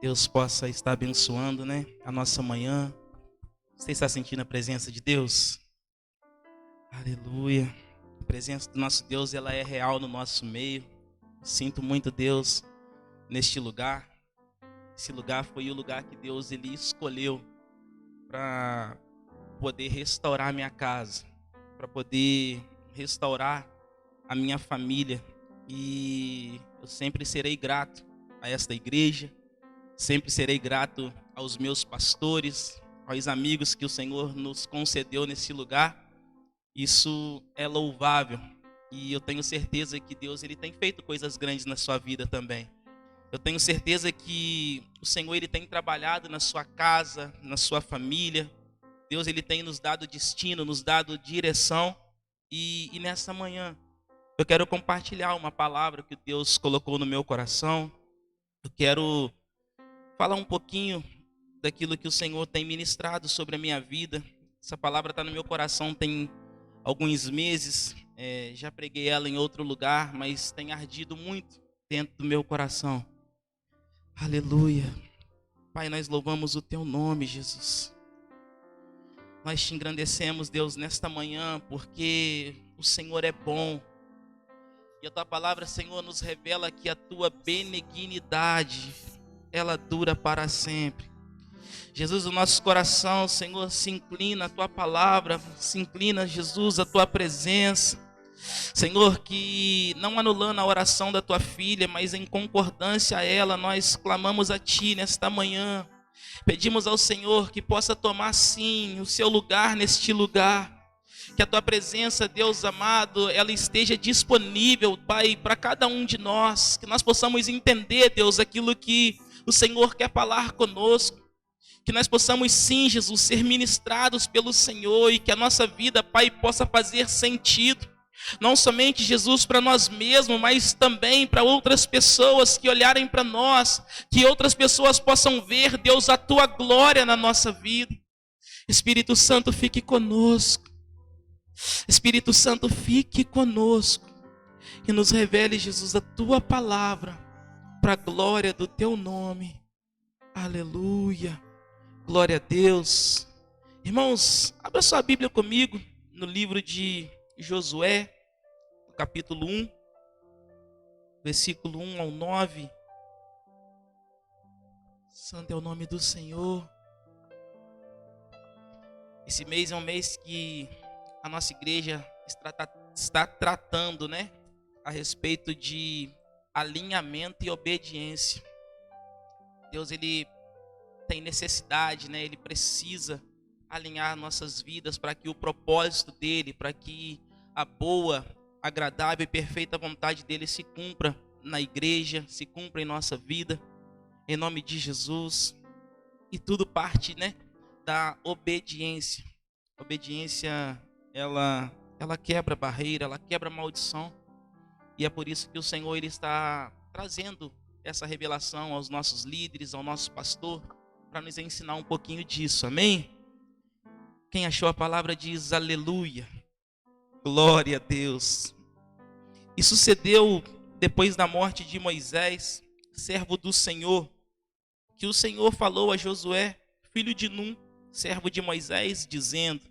Deus possa estar abençoando, né, a nossa manhã. Você está sentindo a presença de Deus? Aleluia. A presença do nosso Deus, ela é real no nosso meio. Sinto muito Deus neste lugar. Esse lugar foi o lugar que Deus ele escolheu para poder restaurar a minha casa, para poder restaurar a minha família. E eu sempre serei grato a esta igreja. Sempre serei grato aos meus pastores, aos amigos que o Senhor nos concedeu nesse lugar. Isso é louvável. E eu tenho certeza que Deus ele tem feito coisas grandes na sua vida também. Eu tenho certeza que o Senhor ele tem trabalhado na sua casa, na sua família. Deus ele tem nos dado destino, nos dado direção. E nessa manhã eu quero compartilhar uma palavra que Deus colocou no meu coração. Eu quero falar um pouquinho daquilo que o Senhor tem ministrado sobre a minha vida. Essa palavra está no meu coração tem alguns meses. Já preguei ela em outro lugar, mas tem ardido muito dentro do meu coração. Aleluia. Pai, nós louvamos o teu nome, Jesus. Nós te engrandecemos, Deus, nesta manhã, porque o Senhor é bom. E a tua palavra, Senhor, nos revela que a tua benignidade, ela dura para sempre. Jesus, o nosso coração, Senhor, se inclina à tua palavra, se inclina, Jesus, à tua presença. Senhor, que não anulando a oração da tua filha, mas em concordância a ela, nós clamamos a ti nesta manhã. Pedimos ao Senhor que possa tomar sim o seu lugar neste lugar. Que a tua presença, Deus amado, ela esteja disponível, Pai, para cada um de nós. Que nós possamos entender, Deus, aquilo que o Senhor quer falar conosco. Que nós possamos sim, Jesus, ser ministrados pelo Senhor e que a nossa vida, Pai, possa fazer sentido. Não somente, Jesus, para nós mesmos, mas também para outras pessoas que olharem para nós, que outras pessoas possam ver, Deus, a tua glória na nossa vida. Espírito Santo, fique conosco. Espírito Santo, fique conosco e nos revele, Jesus, a tua palavra para a glória do teu nome. Aleluia. Glória a Deus. Irmãos, abra sua Bíblia comigo no livro de Josué, capítulo 1, versículo 1 ao 9. Santo é o nome do Senhor. Esse mês é um mês que a nossa igreja está tratando, né, a respeito de alinhamento e obediência. Deus, ele tem necessidade, né, ele precisa alinhar nossas vidas para que o propósito dele, para que a boa, agradável e perfeita vontade dele se cumpra na igreja, se cumpra em nossa vida, em nome de Jesus. E tudo parte, né, da obediência. A obediência, ela quebra barreira, ela quebra maldição. E é por isso que o Senhor ele está trazendo essa revelação aos nossos líderes, ao nosso pastor, para nos ensinar um pouquinho disso, amém? Quem achou a palavra diz aleluia, glória a Deus. E sucedeu depois da morte de Moisés, servo do Senhor, que o Senhor falou a Josué, filho de Num, servo de Moisés, dizendo: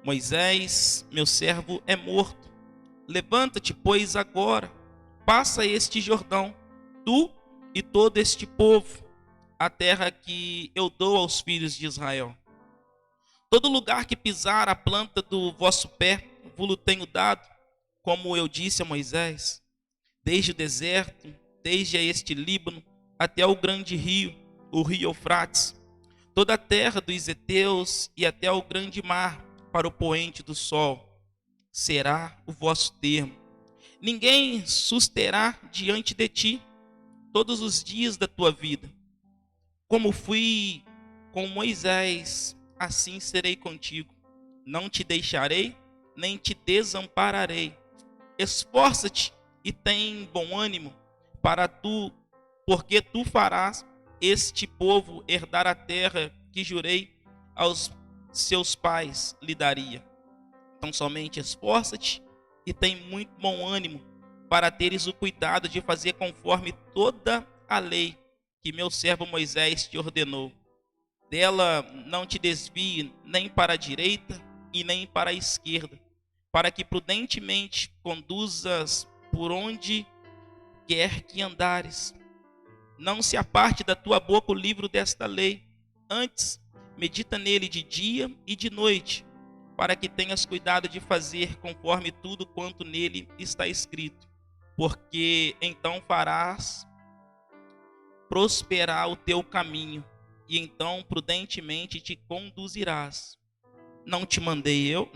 Moisés, meu servo, é morto. Levanta-te, pois, agora, passa este Jordão, tu e todo este povo, a terra que eu dou aos filhos de Israel. Todo lugar que pisar a planta do vosso pé, vos tenho dado, como eu disse a Moisés, desde o deserto, desde este Líbano, até o grande rio, o rio Eufrates, toda a terra dos heteus e até o grande mar, para o poente do sol, será o vosso termo. Ninguém susterá diante de ti todos os dias da tua vida. Como fui com Moisés, assim serei contigo. Não te deixarei, nem te desampararei. Esforça-te e tem bom ânimo para tu, porque tu farás este povo herdar a terra que jurei aos seus pais lhe daria. Então somente esforça-te e tem muito bom ânimo para teres o cuidado de fazer conforme toda a lei que meu servo Moisés te ordenou. Dela não te desvie nem para a direita e nem para a esquerda, para que prudentemente conduzas por onde quer que andares. Não se aparte da tua boca o livro desta lei, antes medita nele de dia e de noite, para que tenhas cuidado de fazer conforme tudo quanto nele está escrito, porque então farás prosperar o teu caminho, e então prudentemente te conduzirás. Não te mandei eu?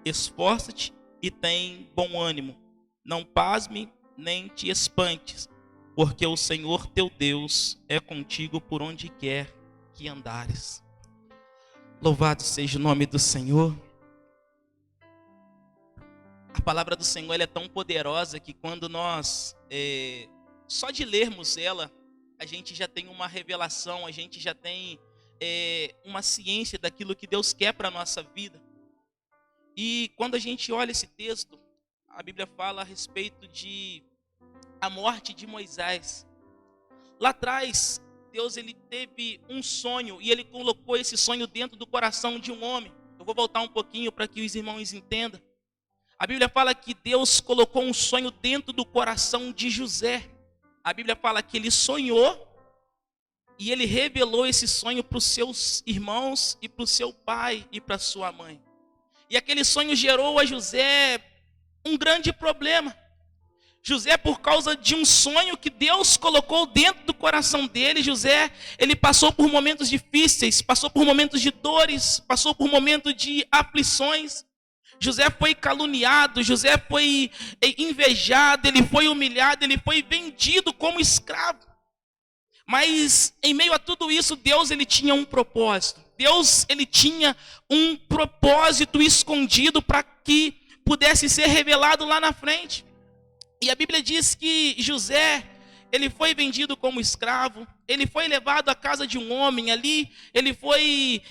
Esforça-te e tem bom ânimo. Não pasme nem te espantes, porque o Senhor teu Deus é contigo por onde quer que andares. Louvado seja o nome do Senhor. A palavra do Senhor ela é tão poderosa que quando nós, só de lermos ela, a gente já tem uma revelação, a gente já tem uma ciência daquilo que Deus quer para a nossa vida. E quando a gente olha esse texto, a Bíblia fala a respeito de a morte de Moisés. Lá atrás, Deus ele teve um sonho e ele colocou esse sonho dentro do coração de um homem. Eu vou voltar um pouquinho para que os irmãos entendam. A Bíblia fala que Deus colocou um sonho dentro do coração de José. A Bíblia fala que ele sonhou e ele revelou esse sonho para os seus irmãos e para o seu pai e para a sua mãe. E aquele sonho gerou a José um grande problema. José, por causa de um sonho que Deus colocou dentro do coração dele, José, ele passou por momentos difíceis, passou por momentos de dores, passou por momentos de aflições. José foi caluniado, José foi invejado, ele foi humilhado, ele foi vendido como escravo. Mas em meio a tudo isso, Deus ele tinha um propósito. Deus ele tinha um propósito escondido para que pudesse ser revelado lá na frente. E a Bíblia diz que José, ele foi vendido como escravo, ele foi levado à casa de um homem ali, ele foi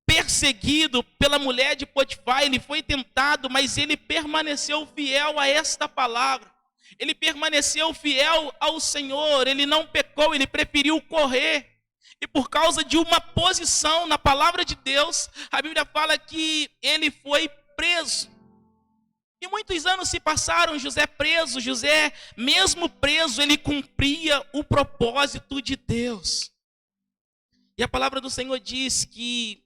perseguido pela mulher de Potifar, ele foi tentado, mas ele permaneceu fiel a esta palavra. Ele permaneceu fiel ao Senhor, ele não pecou, ele preferiu correr. E por causa de uma posição na palavra de Deus, a Bíblia fala que ele foi preso. E muitos anos se passaram, José preso, José, mesmo preso, ele cumpria o propósito de Deus. E a palavra do Senhor diz que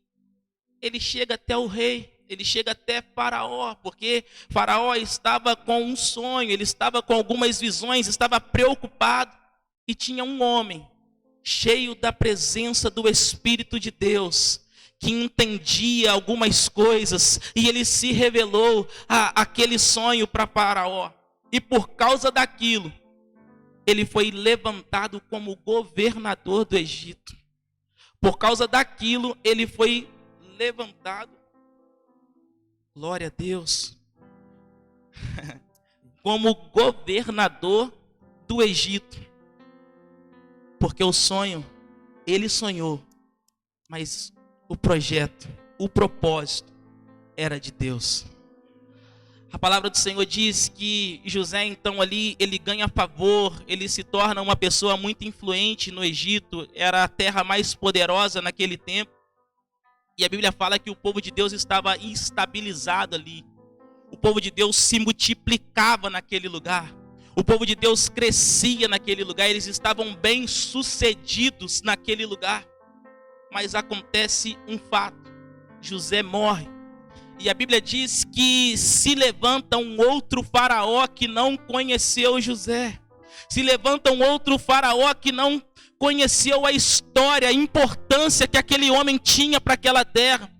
ele chega até o rei, ele chega até Faraó, porque Faraó estava com um sonho, ele estava com algumas visões, estava preocupado. E tinha um homem cheio da presença do Espírito de Deus, que entendia algumas coisas, e ele se revelou aquele sonho para Faraó. E por causa daquilo, ele foi levantado como governador do Egito. Por causa daquilo, ele foi levantado, glória a Deus, como governador do Egito. Porque o sonho, ele sonhou, mas o projeto, o propósito era de Deus. A palavra do Senhor diz que José então ali, ele ganha favor, ele se torna uma pessoa muito influente no Egito, era a terra mais poderosa naquele tempo. E a Bíblia fala que o povo de Deus estava estabilizado ali. O povo de Deus se multiplicava naquele lugar. O povo de Deus crescia naquele lugar, eles estavam bem sucedidos naquele lugar. Mas acontece um fato, José morre. E a Bíblia diz que se levanta um outro faraó que não conheceu José. Se levanta um outro faraó que não conheceu a história, a importância que aquele homem tinha para aquela terra.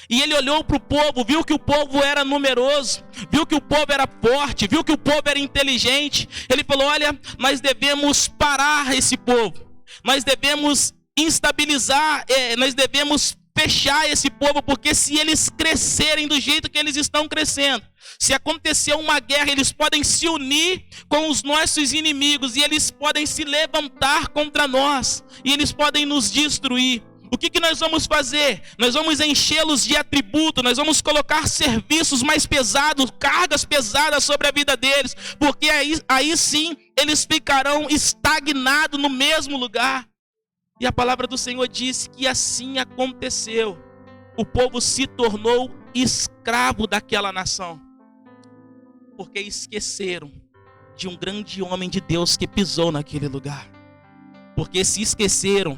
E ele olhou para o povo, viu que o povo era numeroso, viu que o povo era forte, viu que o povo era inteligente. Ele falou: olha, nós devemos parar esse povo, nós devemos instabilizar, nós devemos fechar esse povo, porque se eles crescerem do jeito que eles estão crescendo, se acontecer uma guerra, eles podem se unir com os nossos inimigos, e eles podem se levantar contra nós, e eles podem nos destruir. O que nós vamos fazer? Nós vamos enchê-los de atributo, nós vamos colocar serviços mais pesados, cargas pesadas sobre a vida deles, porque aí sim eles ficarão estagnados no mesmo lugar. E a palavra do Senhor diz que assim aconteceu. O povo se tornou escravo daquela nação, porque esqueceram de um grande homem de Deus que pisou naquele lugar, porque se esqueceram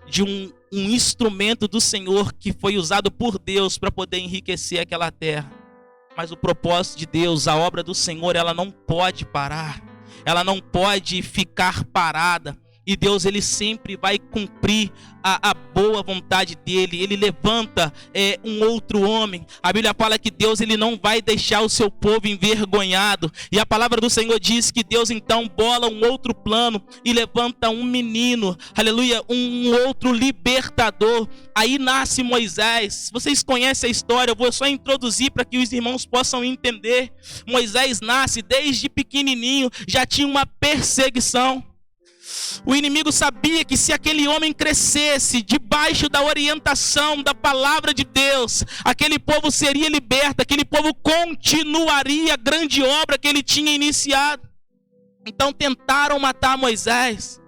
de um instrumento do Senhor que foi usado por Deus para poder enriquecer aquela terra. Mas o propósito de Deus, a obra do Senhor, ela não pode parar, ela não pode ficar parada. E Deus, ele sempre vai cumprir a boa vontade dele. Ele levanta um outro homem. A Bíblia fala que Deus, ele não vai deixar o seu povo envergonhado. E a palavra do Senhor diz que Deus então bola um outro plano e levanta um menino, aleluia, um outro libertador. Aí nasce Moisés. Vocês conhecem a história, eu vou só introduzir para que os irmãos possam entender. Moisés nasce desde pequenininho, já tinha uma perseguição. O inimigo sabia que se aquele homem crescesse debaixo da orientação da palavra de Deus, aquele povo seria liberto, aquele povo continuaria a grande obra que ele tinha iniciado. Então tentaram matar Moisés,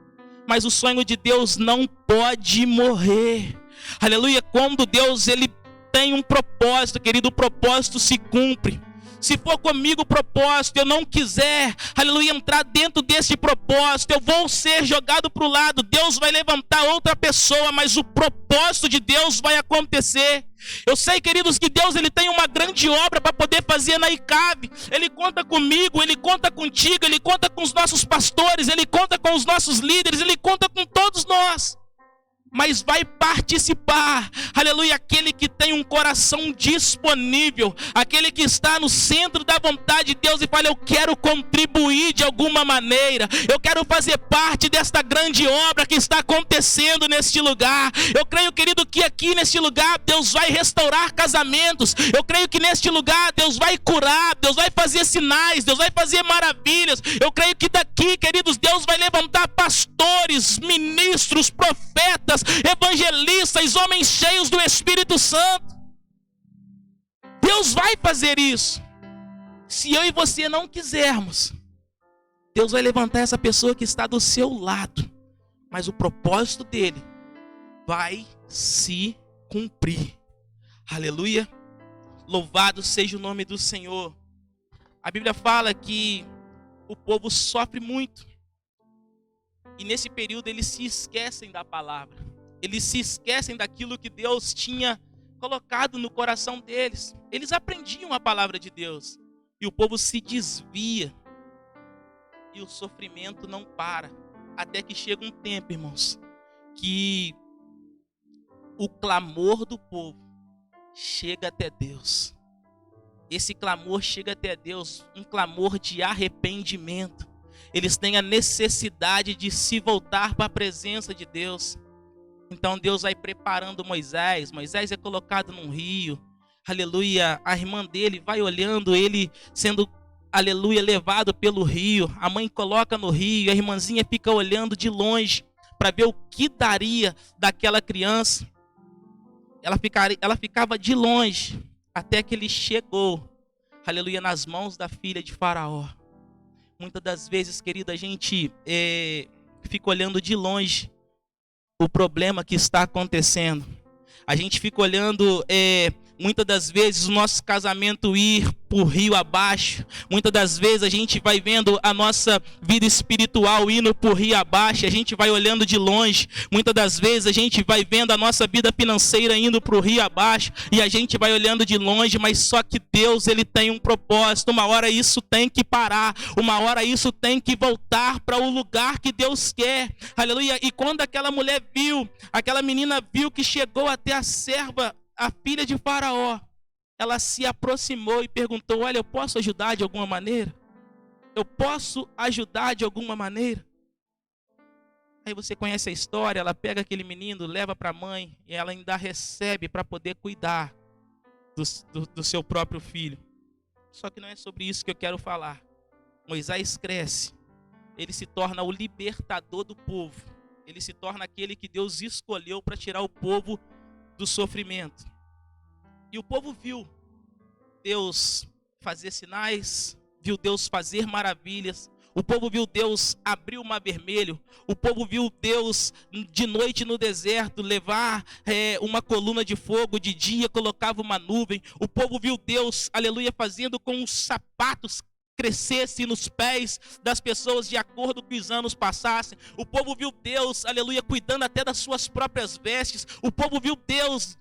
mas o sonho de Deus não pode morrer. Aleluia, quando Deus ele tem um propósito, querido, o propósito se cumpre. Se for comigo o propósito, eu não quiser, aleluia, entrar dentro desse propósito, eu vou ser jogado para o lado. Deus vai levantar outra pessoa, mas o propósito de Deus vai acontecer. Eu sei, queridos, que Deus ele tem uma grande obra para poder fazer na ICAB. Ele conta comigo, ele conta contigo, ele conta com os nossos pastores, ele conta com os nossos líderes, ele conta com todos nós. Mas vai participar, aleluia, aquele que tem um coração disponível, aquele que está no centro da vontade de Deus e fala: eu quero contribuir de alguma maneira, eu quero fazer parte desta grande obra que está acontecendo neste lugar. Eu creio, querido, que aqui neste lugar Deus vai restaurar casamentos, eu creio que neste lugar Deus vai curar, Deus vai fazer sinais, Deus vai fazer maravilhas. Eu creio que daqui, queridos, Deus vai levantar pastores, ministros, profetas, evangelistas, homens cheios do Espírito Santo. Deus vai fazer isso. Se eu e você não quisermos, Deus vai levantar essa pessoa que está do seu lado, mas o propósito dele vai se cumprir. Aleluia. Louvado seja o nome do Senhor. A Bíblia fala que o povo sofre muito, e nesse período eles se esquecem da palavra. Eles se esquecem daquilo que Deus tinha colocado no coração deles. Eles aprendiam a palavra de Deus. E o povo se desvia. E o sofrimento não para. Até que chega um tempo, irmãos, que o clamor do povo chega até Deus. Esse clamor chega até Deus, um clamor de arrependimento. Eles têm a necessidade de se voltar para a presença de Deus. Então Deus vai preparando Moisés. Moisés é colocado num rio. Aleluia. A irmã dele vai olhando ele sendo, aleluia, levado pelo rio. A mãe coloca no rio. A irmãzinha fica olhando de longe para ver o que daria daquela criança. Ela ficava de longe até que ele chegou, aleluia, nas mãos da filha de Faraó. Muitas das vezes, querida, a gente fica olhando de longe o problema que está acontecendo. A gente fica olhando, muitas das vezes, o nosso casamento ir por rio abaixo. Muitas das vezes a gente vai vendo a nossa vida espiritual indo por rio abaixo. A gente vai olhando de longe. Muitas das vezes a gente vai vendo a nossa vida financeira indo para o rio abaixo. E a gente vai olhando de longe, mas só que Deus, ele tem um propósito. Uma hora isso tem que parar. Uma hora isso tem que voltar para o lugar que Deus quer. Aleluia. E quando aquela mulher viu, aquela menina viu que chegou até a serva, a filha de Faraó, ela se aproximou e perguntou: olha, eu posso ajudar de alguma maneira? Eu posso ajudar de alguma maneira? Aí você conhece a história, ela pega aquele menino, leva para a mãe, e ela ainda recebe para poder cuidar do seu próprio filho. Só que não é sobre isso que eu quero falar. Moisés cresce, ele se torna o libertador do povo. ele se torna aquele que Deus escolheu para tirar o povo do sofrimento. E o povo viu Deus fazer sinais, viu Deus fazer maravilhas. O povo viu Deus abrir o mar vermelho. O povo viu Deus de noite no deserto levar uma coluna de fogo. De dia colocava uma nuvem. O povo viu Deus, aleluia, fazendo com os sapatos crescessem nos pés das pessoas de acordo com os anos passassem. O povo viu Deus, aleluia, cuidando até das suas próprias vestes. O povo viu Deus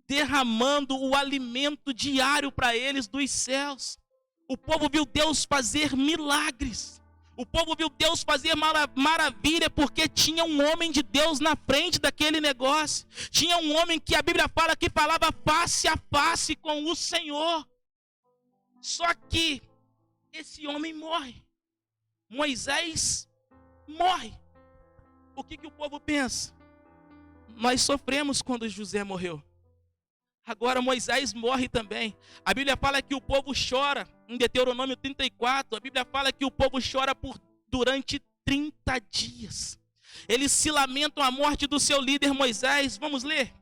derramando o alimento diário para eles dos céus. O povo viu Deus fazer milagres. O povo viu Deus fazer maravilha, porque tinha um homem de Deus na frente daquele negócio. Tinha um homem que a Bíblia fala que falava face a face com o Senhor. Só que esse homem morre. Moisés morre. O que o povo pensa? Nós sofremos quando José morreu. Agora Moisés morre também. A Bíblia fala que o povo chora. Em Deuteronômio 34, a Bíblia fala que o povo chora durante 30 dias. Eles se lamentam a morte do seu líder Moisés. Vamos ler?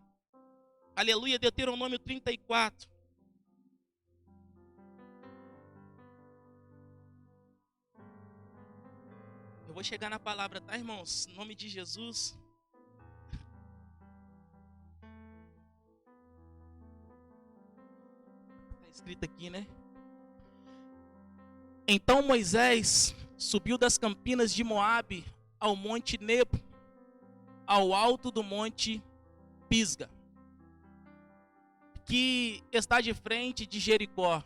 Aleluia, Deuteronômio 34. Eu vou chegar na palavra, tá, irmãos? Em nome de Jesus. Está escrito aqui, né? Então Moisés subiu das campinas de Moabe ao monte Nebo, ao alto do monte Pisga, que está de frente de Jericó.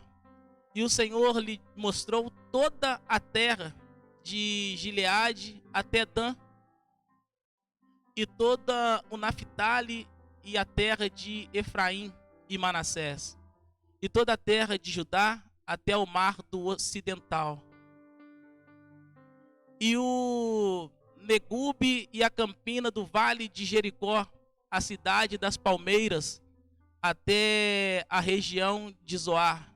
E o Senhor lhe mostrou toda a terra de Gileade até Dan, e toda o Naphtali e a terra de Efraim e Manassés, e toda a terra de Judá até o mar do ocidental, e o Negube e a campina do vale de Jericó, a cidade das palmeiras, até a região de Zoar.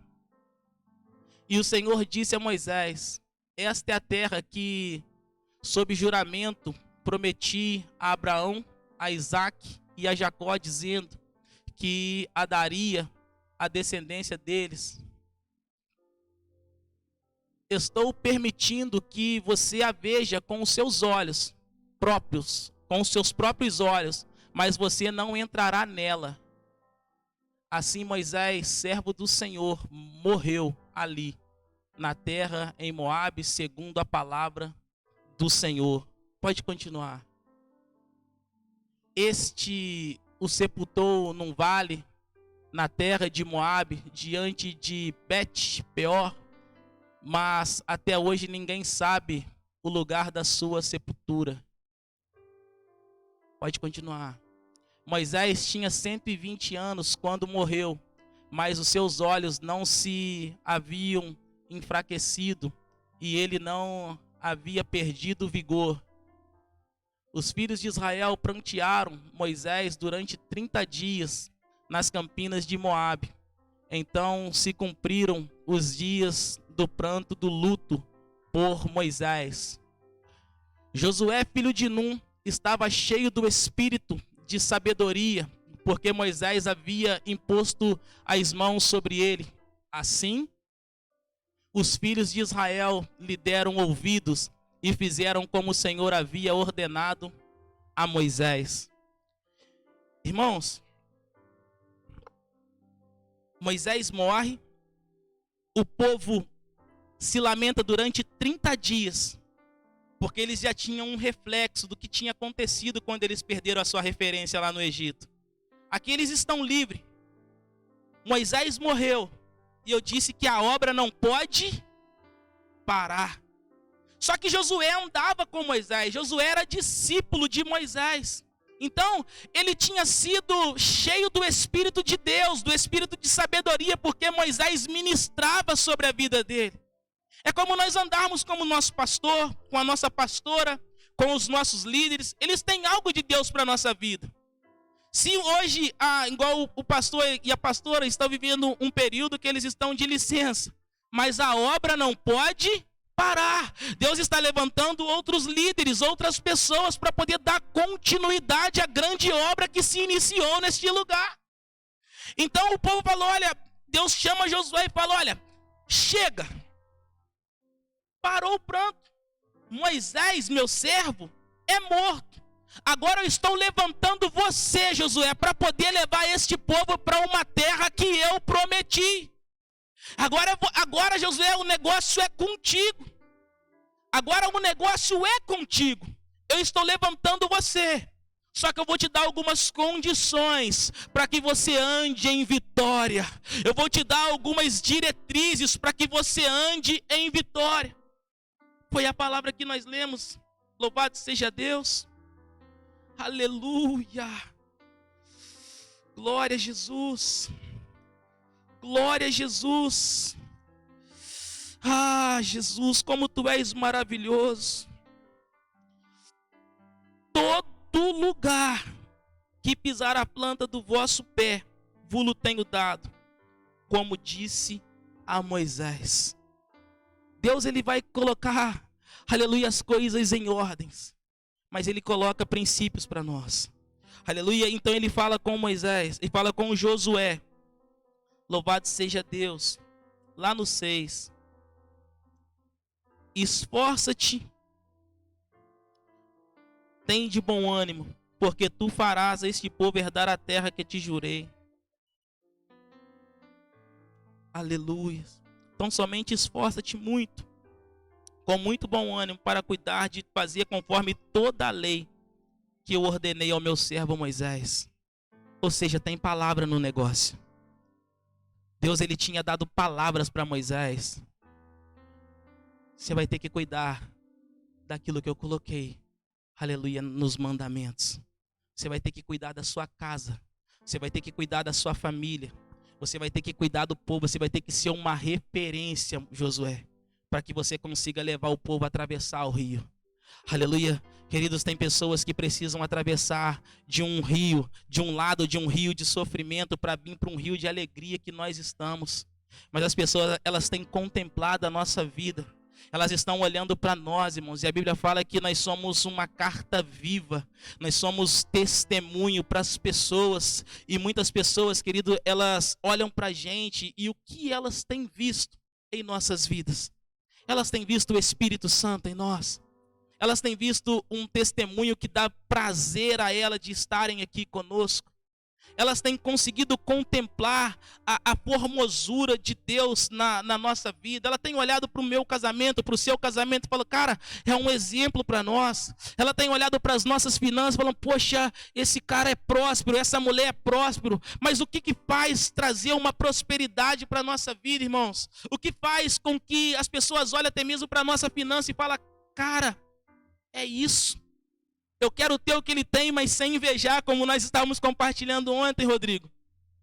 E o Senhor disse a Moisés: esta é a terra que, sob juramento, prometi a Abraão, a Isaque e a Jacó, dizendo que a daria à descendência deles. Estou permitindo que você a veja com os seus olhos próprios, com os seus próprios olhos, mas você não entrará nela. Assim Moisés, servo do Senhor, morreu ali, na terra em Moabe, segundo a palavra do Senhor. Pode continuar. Este o sepultou num vale, na terra de Moabe, diante de Bet-peor, mas até hoje ninguém sabe o lugar da sua sepultura. Pode continuar. Moisés tinha 120 anos quando morreu, mas os seus olhos não se haviam enfraquecido e ele não havia perdido o vigor. Os filhos de Israel prantearam Moisés durante 30 dias nas campinas de Moabe. Então se cumpriram os dias do pranto do luto por Moisés. Josué, filho de Num, estava cheio do espírito de sabedoria, porque Moisés havia imposto as mãos sobre ele. Assim, os filhos de Israel lhe deram ouvidos e fizeram como o Senhor havia ordenado a Moisés. Irmãos, Moisés morre, o povo se lamenta durante 30 dias, porque eles já tinham um reflexo do que tinha acontecido quando eles perderam a sua referência lá no Egito. Aqui eles estão livres. Moisés morreu, e eu disse que a obra não pode parar. Só que Josué andava com Moisés, Josué era discípulo de Moisés. Então, ele tinha sido cheio do Espírito de Deus, do Espírito de sabedoria, porque Moisés ministrava sobre a vida dele. É como nós andarmos como nosso pastor, com a nossa pastora, com os nossos líderes. Eles têm algo de Deus para a nossa vida. Se hoje, igual o pastor e a pastora estão vivendo um período que eles estão de licença, mas a obra não pode parar. Deus está levantando outros líderes, outras pessoas para poder dar continuidade à grande obra que se iniciou neste lugar. Então o povo falou, olha, Deus chama Josué e fala, olha, chega. Parou o pranto. Moisés, meu servo, é morto. Agora eu estou levantando você, Josué, para poder levar este povo para uma terra que eu prometi. Agora, Josué, o negócio é contigo. Agora o negócio é contigo. Eu estou levantando você. Só que eu vou te dar algumas condições para que você ande em vitória. Eu vou te dar algumas diretrizes para que você ande em vitória. Foi a palavra que nós lemos. Louvado seja Deus. Aleluia. Glória a Jesus. Glória a Jesus. Ah, Jesus, como tu és maravilhoso. Todo lugar que pisar a planta do vosso pé, vos tenho dado, como disse a Moisés. Deus, ele vai colocar, aleluia, as coisas em ordens, mas ele coloca princípios para nós. Aleluia, então ele fala com Moisés, ele fala com Josué. Louvado seja Deus. Lá no 6. Esforça-te, tem de bom ânimo, porque tu farás a este povo herdar a terra que te jurei. Aleluia. Então somente esforça-te muito, com muito bom ânimo, para cuidar de fazer conforme toda a lei que eu ordenei ao meu servo Moisés. Ou seja, tem palavra no negócio. Deus, ele tinha dado palavras para Moisés. Você vai ter que cuidar daquilo que eu coloquei, aleluia, nos mandamentos. Você vai ter que cuidar da sua casa. Você vai ter que cuidar da sua família. Você vai ter que cuidar do povo. Você vai ter que ser uma referência, Josué, para que você consiga levar o povo a atravessar o rio. Aleluia. Queridos, tem pessoas que precisam atravessar de um rio, de um lado de um rio de sofrimento, para vir para um rio de alegria que nós estamos. Mas as pessoas, elas têm contemplado a nossa vida. Elas estão olhando para nós, irmãos, e a Bíblia fala que nós somos uma carta viva, nós somos testemunho para as pessoas, e muitas pessoas, querido, elas olham para a gente, e o que elas têm visto em nossas vidas? Elas têm visto o Espírito Santo em nós, elas têm visto um testemunho que dá prazer a ela de estarem aqui conosco. Elas têm conseguido contemplar a formosura de Deus na nossa vida. Ela tem olhado para o meu casamento, para o seu casamento, e falou, cara, é um exemplo para nós. Ela tem olhado para as nossas finanças, falando, poxa, esse cara é próspero, essa mulher é próspero. Mas o que faz trazer uma prosperidade para a nossa vida, irmãos? O que faz com que as pessoas olhem até mesmo para a nossa finança e falem, cara, é isso. Eu quero ter o que ele tem, mas sem invejar, como nós estávamos compartilhando ontem, Rodrigo.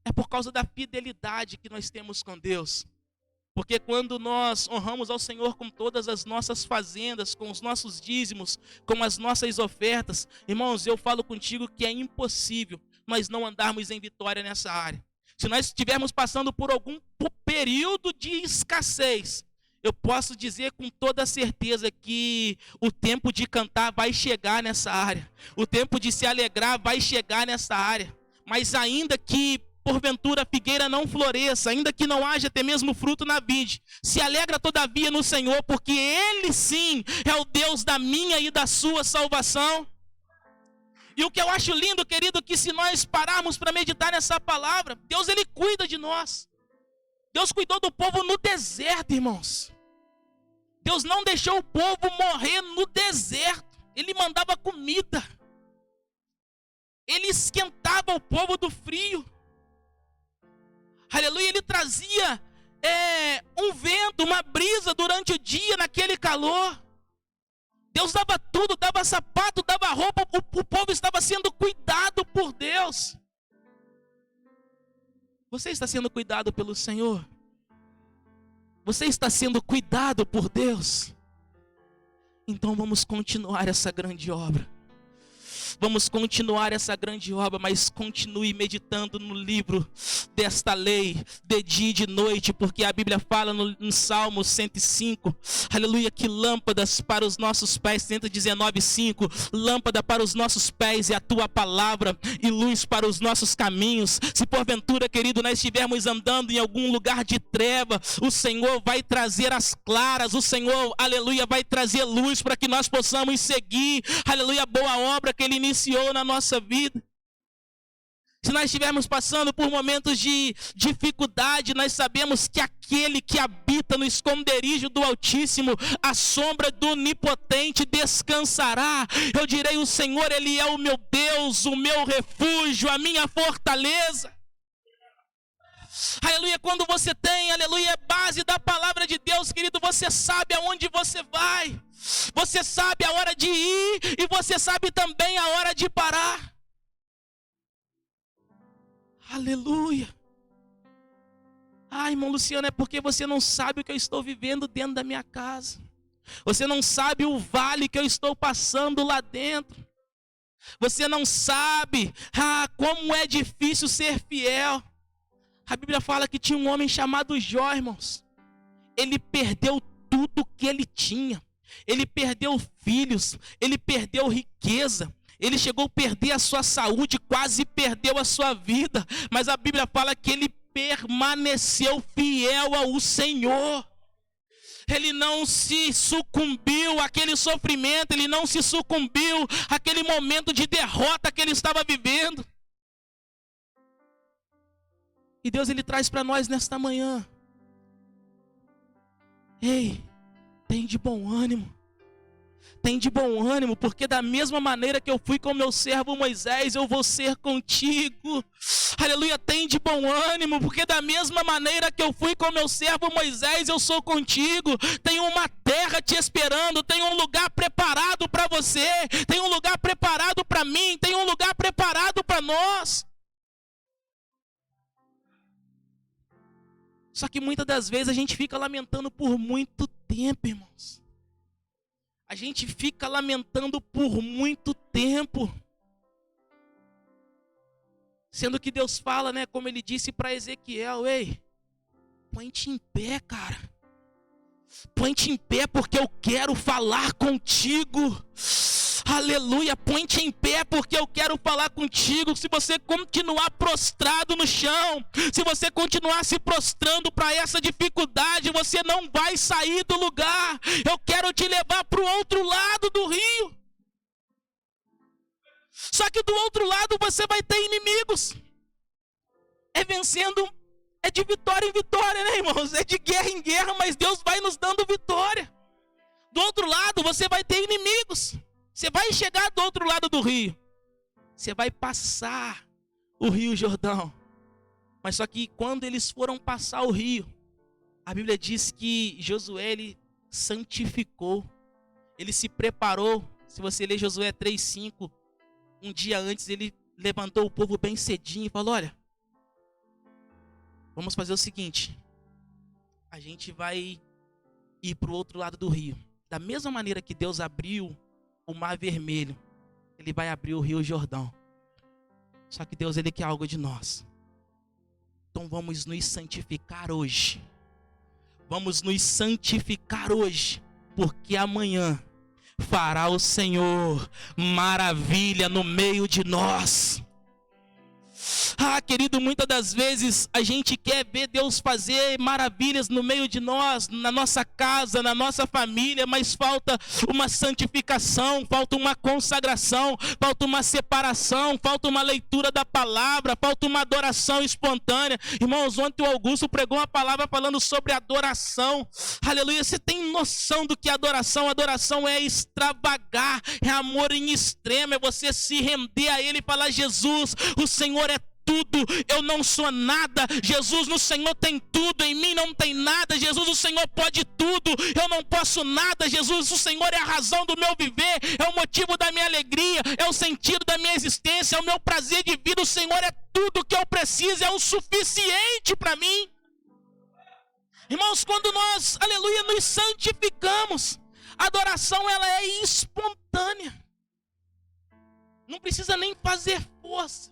É por causa da fidelidade que nós temos com Deus. Porque quando nós honramos ao Senhor com todas as nossas fazendas, com os nossos dízimos, com as nossas ofertas, irmãos, eu falo contigo que é impossível nós não andarmos em vitória nessa área. Se nós estivermos passando por algum período de escassez, eu posso dizer com toda certeza que o tempo de cantar vai chegar nessa área. O tempo de se alegrar vai chegar nessa área. Mas ainda que porventura a figueira não floresça, ainda que não haja até mesmo fruto na vide, se alegra todavia no Senhor, porque Ele sim é o Deus da minha e da sua salvação. E o que eu acho lindo, querido, que se nós pararmos para meditar nessa palavra, Deus, Ele cuida de nós. Deus cuidou do povo no deserto, irmãos. Deus não deixou o povo morrer no deserto. Ele mandava comida. Ele esquentava o povo do frio. Aleluia, ele trazia um vento, uma brisa durante o dia, naquele calor. Deus dava tudo, dava sapato, dava roupa. O povo estava sendo cuidado por Deus. Você está sendo cuidado pelo Senhor? Você está sendo cuidado por Deus? Então vamos continuar essa grande obra. Vamos continuar essa grande obra, mas continue meditando no livro desta lei, de dia e de noite, porque a Bíblia fala no Salmo 105, aleluia, que lâmpadas para os nossos pés, 119:5, lâmpada para os nossos pés é a tua palavra e luz para os nossos caminhos. Se porventura, querido, nós estivermos andando em algum lugar de treva, o Senhor vai trazer as claras, o Senhor, aleluia, vai trazer luz para que nós possamos seguir, aleluia, a boa obra que Ele iniciou na nossa vida. Se nós estivermos passando por momentos de dificuldade, nós sabemos que aquele que habita no esconderijo do Altíssimo, a sombra do Onipotente descansará. Eu direi, o Senhor, Ele é o meu Deus, o meu refúgio, a minha fortaleza. Aleluia, quando você tem, aleluia, a base da palavra de Deus, querido, você sabe aonde você vai. Você sabe a hora de ir e você sabe também a hora de parar. Aleluia. Ah, irmão Luciano, é porque você não sabe o que eu estou vivendo dentro da minha casa. Você não sabe o vale que eu estou passando lá dentro. Você não sabe, como é difícil ser fiel. A Bíblia fala que tinha um homem chamado Jó, irmãos. Ele perdeu tudo que ele tinha. Ele perdeu filhos, ele perdeu riqueza. Ele chegou a perder a sua saúde, quase perdeu a sua vida. Mas a Bíblia fala que ele permaneceu fiel ao Senhor. Ele não se sucumbiu àquele sofrimento, ele não se sucumbiu àquele momento de derrota que ele estava vivendo. E Deus, Ele traz para nós nesta manhã: ei, tem de bom ânimo. Tem de bom ânimo, porque da mesma maneira que eu fui com meu servo Moisés, eu vou ser contigo. Aleluia, tem de bom ânimo, porque da mesma maneira que eu fui com meu servo Moisés, eu sou contigo. Tem uma terra te esperando, tem um lugar preparado para você, tem um lugar preparado para mim, tem um lugar preparado para nós. Só que muitas das vezes a gente fica lamentando por muito tempo, irmãos. A gente fica lamentando por muito tempo. Sendo que Deus fala, né, como Ele disse para Ezequiel: ei, põe-te em pé, cara. Põe-te em pé porque eu quero falar contigo. Aleluia, põe-te em pé porque eu quero falar contigo. Se você continuar prostrado no chão, se você continuar se prostrando para essa dificuldade, você não vai sair do lugar. Eu quero te levar para o outro lado do rio. Só que do outro lado você vai ter inimigos. É vencendo, é de vitória em vitória, né, irmãos? É de guerra em guerra, mas Deus vai nos dando vitória. Do outro lado você vai ter inimigos. Você vai chegar do outro lado do rio. Você vai passar o Rio Jordão. Mas só que quando eles foram passar o rio, a Bíblia diz que Josué, ele santificou. Ele se preparou. Se você ler Josué 3:5, um dia antes ele levantou o povo bem cedinho e falou: olha, vamos fazer o seguinte. A gente vai ir para o outro lado do rio. Da mesma maneira que Deus abriu o Mar Vermelho, Ele vai abrir o Rio Jordão. Só que Deus, Ele quer algo de nós. Então vamos nos santificar hoje. Vamos nos santificar hoje, porque amanhã fará o Senhor maravilha no meio de nós. Ah, querido, muitas das vezes a gente quer ver Deus fazer maravilhas no meio de nós, na nossa casa, na nossa família, mas falta uma santificação, falta uma consagração, falta uma separação, falta uma leitura da palavra, falta uma adoração espontânea. Irmãos, ontem o Augusto pregou uma palavra falando sobre adoração. Aleluia, você tem noção do que é adoração? Adoração é extravagar, é amor em extremo, é você se render a Ele e falar: Jesus, o Senhor é tudo, eu não sou nada. Jesus, no Senhor tem tudo, em mim não tem nada. Jesus, o Senhor pode tudo, eu não posso nada. Jesus, o Senhor é a razão do meu viver, é o motivo da minha alegria, é o sentido da minha existência, é o meu prazer de vida. O Senhor é tudo que eu preciso, é o suficiente para mim. Irmãos, quando nós, aleluia, nos santificamos, a adoração ela é espontânea. Não precisa nem fazer força.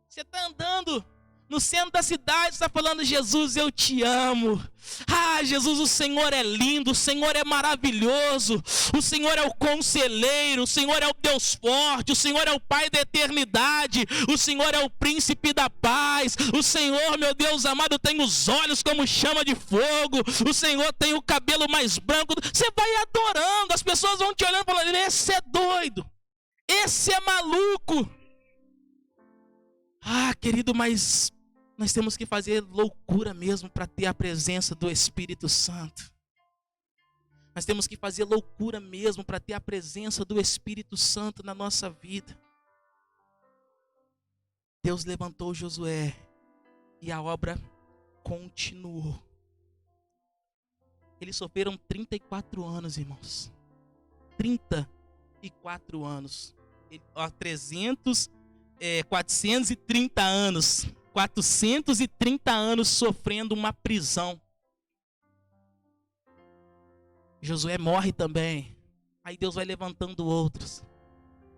Você está andando no centro da cidade, está falando: Jesus, eu te amo. Ah, Jesus, o Senhor é lindo, o Senhor é maravilhoso, o Senhor é o conselheiro, o Senhor é o Deus forte, o Senhor é o Pai da eternidade, o Senhor é o príncipe da paz, o Senhor, meu Deus amado, tem os olhos como chama de fogo, o Senhor tem o cabelo mais branco. Você vai adorando, as pessoas vão te olhando e falando: esse é doido, esse é maluco. Ah, querido, mas nós temos que fazer loucura mesmo para ter a presença do Espírito Santo. Nós temos que fazer loucura mesmo para ter a presença do Espírito Santo na nossa vida. Deus levantou Josué e a obra continuou. Eles sofreram 34 anos, irmãos. 34 anos. 430 anos. 430 anos sofrendo uma prisão. Josué morre também. Aí Deus vai levantando outros.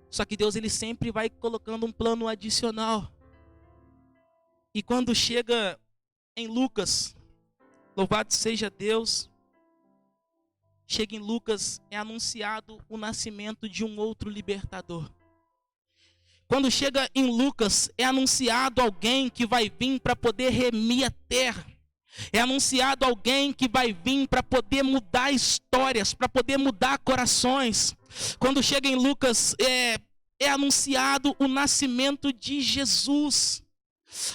Só que Deus, ele sempre vai colocando um plano adicional. E quando chega em Lucas, louvado seja Deus, chega em Lucas, é anunciado o nascimento de um outro libertador. Quando chega em Lucas, é anunciado alguém que vai vir para poder remir a terra. É anunciado alguém que vai vir para poder mudar histórias, para poder mudar corações. Quando chega em Lucas, é anunciado o nascimento de Jesus.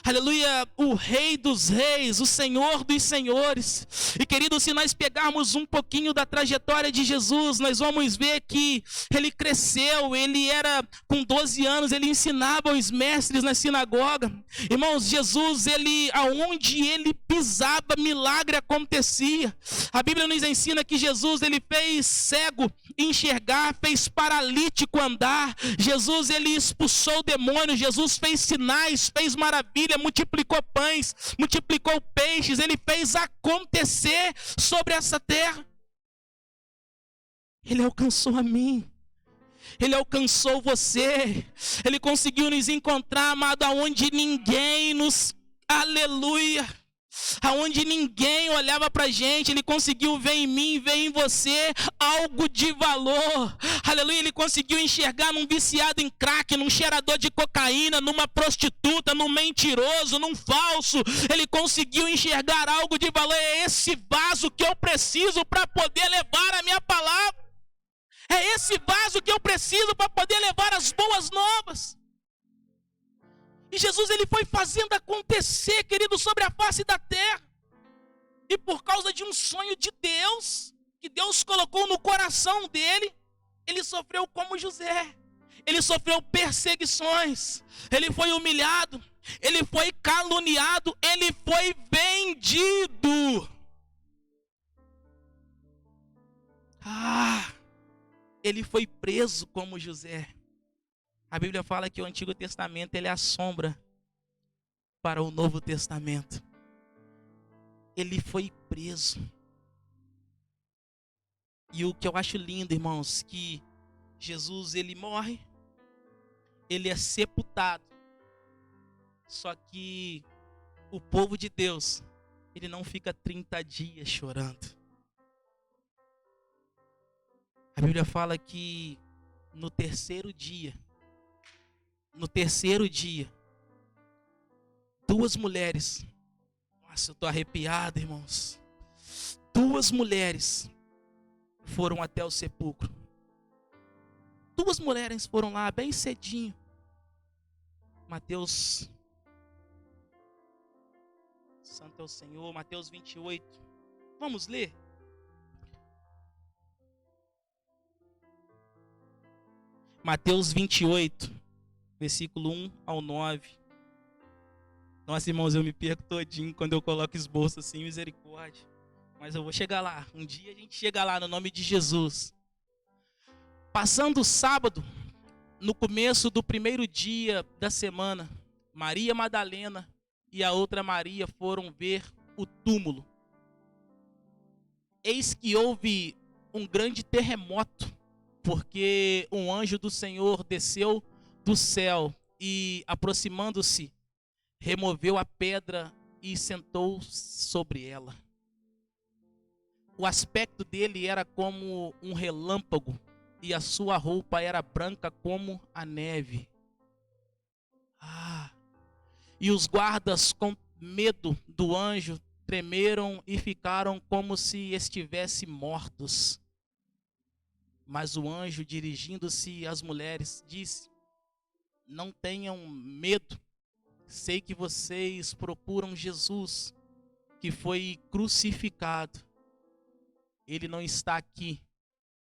Aleluia, o Rei dos Reis, o Senhor dos Senhores. E querido, se nós pegarmos um pouquinho da trajetória de Jesus, nós vamos ver que ele cresceu, ele era com 12 anos, ele ensinava os mestres na sinagoga. Irmãos, Jesus, aonde ele pisava, milagre acontecia. A Bíblia nos ensina que Jesus, ele fez cego enxergar, fez paralítico andar. Jesus, ele expulsou demônios, Jesus fez sinais, fez maravilhas, multiplicou pães, multiplicou peixes, ele fez acontecer sobre essa terra. Ele alcançou a mim, ele alcançou você, ele conseguiu nos encontrar, amado, aonde ninguém aleluia, aonde ninguém olhava pra gente, ele conseguiu ver em mim, ver em você algo de valor. Aleluia, ele conseguiu enxergar num viciado em crack, num cheirador de cocaína, numa prostituta, num mentiroso, num falso. Ele conseguiu enxergar algo de valor. É esse vaso que eu preciso para poder levar a minha palavra. É esse vaso que eu preciso para poder levar as boas novas. E Jesus, ele foi fazendo acontecer, querido, sobre a face da terra. E por causa de um sonho de Deus, que Deus colocou no coração dele, ele sofreu como José. Ele sofreu perseguições, ele foi humilhado, ele foi caluniado, ele foi vendido. Ele foi preso como José. A Bíblia fala que o Antigo Testamento ele é a sombra para o Novo Testamento. Ele foi preso. E o que eu acho lindo, irmãos, que Jesus, ele morre, ele é sepultado. Só que o povo de Deus, ele não fica 30 dias chorando. A Bíblia fala que no terceiro dia, duas mulheres, nossa, eu estou arrepiado, irmãos. Duas mulheres foram até o sepulcro. Duas mulheres foram lá bem cedinho. Mateus, santo é o Senhor, Mateus 28. Vamos ler? Mateus 28, versículo 1 ao 9. Nossa, irmãos, eu me perco todinho quando eu coloco esboço assim, misericórdia. Mas eu vou chegar lá. Um dia a gente chega lá no nome de Jesus. Passando o sábado, no começo do primeiro dia da semana, Maria Madalena e a outra Maria foram ver o túmulo. Eis que houve um grande terremoto. porque um anjo do Senhor desceu do céu e, aproximando-se, removeu a pedra e sentou sobre ela. O aspecto dele era como um relâmpago e a sua roupa era branca como a neve. E os guardas, com medo do anjo, tremeram e ficaram como se estivessem mortos. Mas o anjo, dirigindo-se às mulheres, disse: não tenham medo, sei que vocês procuram Jesus, que foi crucificado. Ele não está aqui,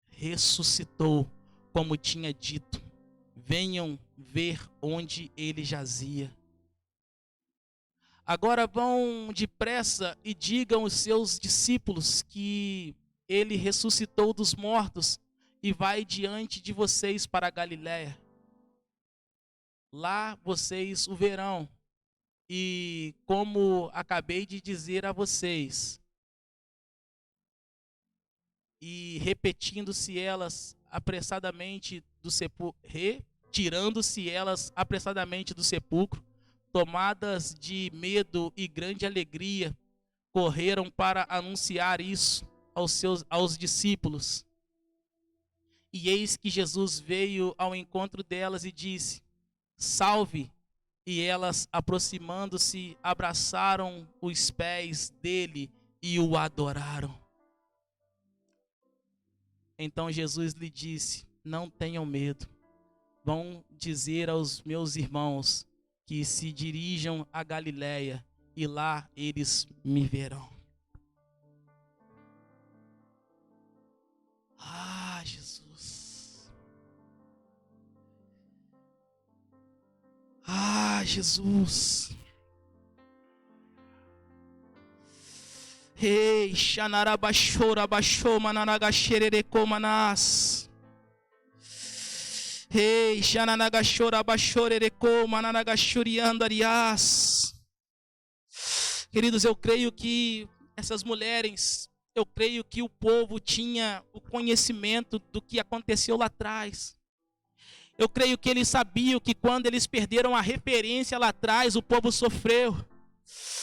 ressuscitou, como tinha dito. Venham ver onde ele jazia. Agora vão depressa e digam aos seus discípulos que ele ressuscitou dos mortos e vai diante de vocês para a Galiléia. Lá vocês o verão. E como acabei de dizer a vocês, e repetindo-se elas apressadamente do sepulcro, retirando-se elas apressadamente do sepulcro, tomadas de medo e grande alegria, correram para anunciar isso aos discípulos. E eis que Jesus veio ao encontro delas e disse: salve! E elas, aproximando-se, abraçaram os pés dele e o adoraram. Então Jesus lhe disse: não tenham medo. Vão dizer aos meus irmãos que se dirijam a Galiléia e lá eles me verão. Jesus. Jesus. Ei, xanarabachora bachoma nanagaxerereko manás. Ei, xananagachora bachorereko mananagachuriandariás. Queridos, eu creio que essas mulheres, eu creio que o povo tinha o conhecimento do que aconteceu lá atrás. Eu creio que eles sabiam que quando eles perderam a referência lá atrás, o povo sofreu.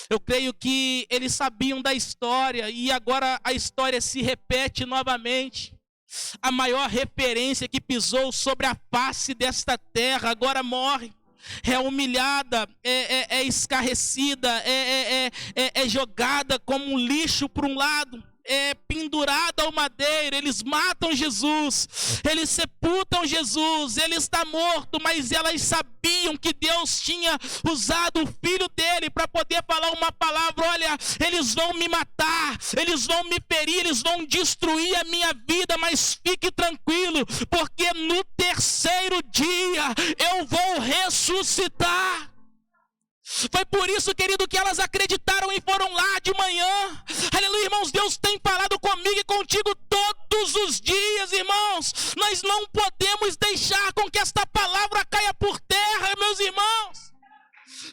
Eu creio que eles sabiam da história e agora a história se repete novamente. A maior referência que pisou sobre a face desta terra agora morre. É humilhada, é escarrecida, é jogada como um lixo para um lado. É pendurada ao madeiro. Eles matam Jesus, eles sepultam Jesus, ele está morto, mas elas sabiam que Deus tinha usado o filho dele para poder falar uma palavra: olha, eles vão me matar, eles vão me ferir, eles vão destruir a minha vida, mas fique tranquilo, porque no terceiro dia eu vou ressuscitar. Foi por isso, querido, que elas acreditaram e foram lá de manhã. Aleluia, irmãos, Deus tem falado comigo e contigo todos os dias, irmãos. Nós não podemos deixar com que esta palavra caia por terra, meus irmãos.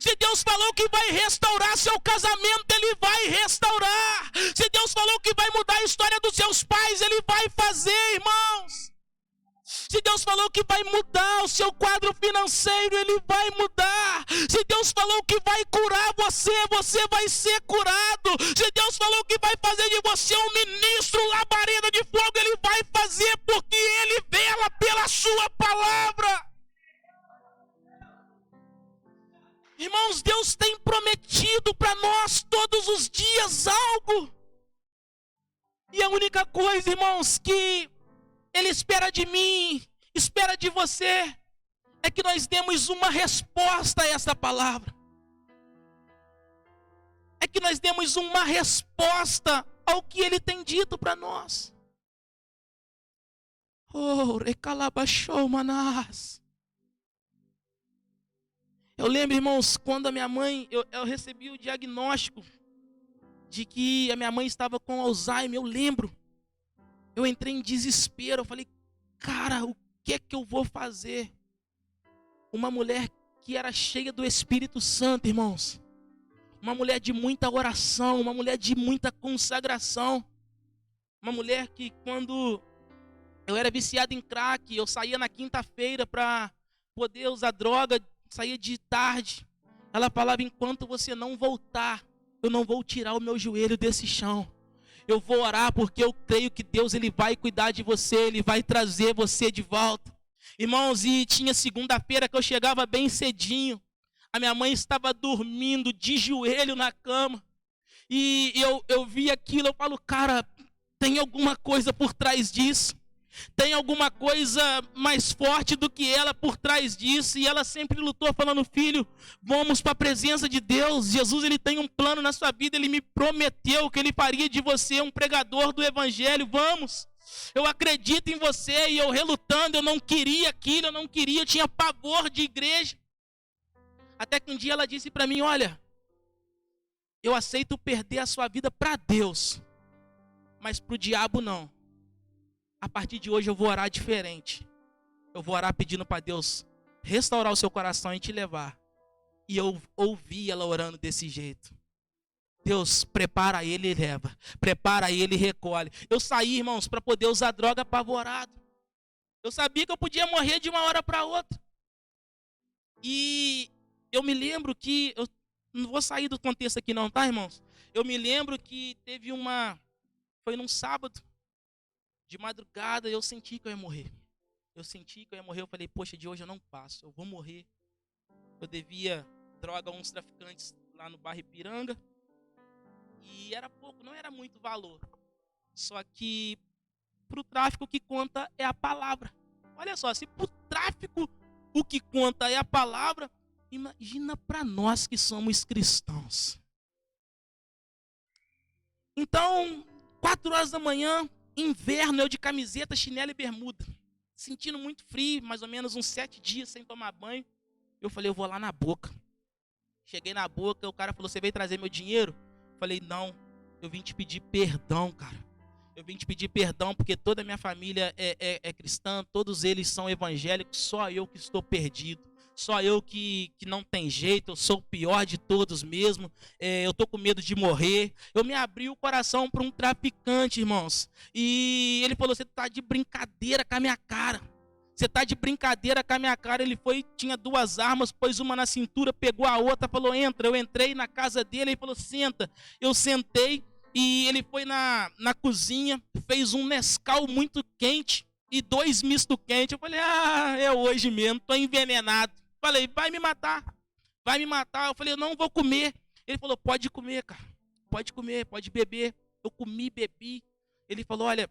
Se Deus falou que vai restaurar seu casamento, Ele vai restaurar. Se Deus falou que vai mudar a história dos seus pais, Ele vai fazer, irmãos. Se Deus falou que vai mudar o seu quadro financeiro, Ele vai mudar. Se Deus falou que vai curar você, você vai ser curado. Se Deus falou que vai fazer de você um ministro, labareda de fogo, Ele vai fazer, porque Ele vela pela sua palavra. Irmãos, Deus tem prometido para nós todos os dias algo. E a única coisa, irmãos, que Ele espera de mim, espera de você, é que nós demos uma resposta a essa palavra. É que nós demos uma resposta ao que Ele tem dito para nós. Oh, recalabachou, manás. Eu lembro, irmãos, quando a minha mãe, eu recebi o diagnóstico de que a minha mãe estava com Alzheimer, eu lembro. Eu entrei em desespero, eu falei: cara, o que é que eu vou fazer? Uma mulher que era cheia do Espírito Santo, irmãos. Uma mulher de muita oração, uma mulher de muita consagração. Uma mulher que quando Eu era viciado em crack, eu saía na quinta-feira para poder usar droga, saía de tarde. Ela falava, enquanto você não voltar, eu não vou tirar o meu joelho desse chão. Eu vou orar porque eu creio que Deus ele vai cuidar de você, Ele vai trazer você de volta. Irmãos, e tinha segunda-feira que eu chegava bem cedinho. A minha mãe estava dormindo de joelho na cama. E eu vi aquilo, eu falo, cara, tem alguma coisa por trás disso. Tem alguma coisa mais forte do que ela por trás disso. E ela sempre lutou falando, filho, vamos para a presença de Deus. Jesus ele tem um plano na sua vida. Ele me prometeu que ele faria de você um pregador do evangelho. Vamos, eu acredito em você. E eu relutando, eu não queria aquilo, eu tinha pavor de igreja. Até que um dia ela disse para mim, olha, eu aceito perder a sua vida para Deus, mas para o diabo não. A partir de hoje eu vou orar diferente. Eu vou orar pedindo para Deus restaurar o seu coração e te levar. E eu ouvi ela orando desse jeito. Deus, prepara ele e leva. Prepara ele e recolhe. Eu saí, irmãos, para poder usar droga apavorado. Eu sabia que eu podia morrer de uma hora para outra. E eu me lembro que... Eu não vou sair do contexto aqui não, tá, irmãos? Eu me lembro que teve uma... Foi num sábado. De madrugada eu senti que eu ia morrer. Eu falei, poxa, de hoje eu não passo, eu vou morrer. Eu devia droga a uns traficantes lá no bairro Ipiranga. E era pouco, não era muito valor. Só que para o tráfico o que conta é a palavra. Olha só, se para o tráfico o que conta é a palavra, imagina para nós que somos cristãos. Então, 4 horas da manhã, inverno, eu de camiseta, chinelo e bermuda, sentindo muito frio, mais ou menos uns 7 dias sem tomar banho. Eu falei, eu vou lá na Boca. Cheguei na Boca, o cara falou, você veio trazer meu dinheiro? Eu falei, não, eu vim te pedir perdão, cara. Eu vim te pedir perdão porque toda a minha família é cristã, todos eles são evangélicos, só eu que estou perdido. Só eu que não tem jeito, eu sou o pior de todos mesmo, eu tô com medo de morrer. Eu me abri o coração para um traficante, irmãos. E ele falou, você tá de brincadeira com a minha cara. Você tá de brincadeira com a minha cara. Ele foi, tinha 2 armas, pôs uma na cintura, pegou a outra, falou, entra. Eu entrei na casa dele, ele falou, senta. Eu sentei e ele foi na cozinha, fez um Nescau muito quente e 2 misto quente. Eu falei, é hoje mesmo, tô envenenado. Falei, vai me matar. Eu falei, eu não vou comer. Ele falou, pode comer, cara. Pode comer, pode beber. Eu comi, bebi. Ele falou, olha,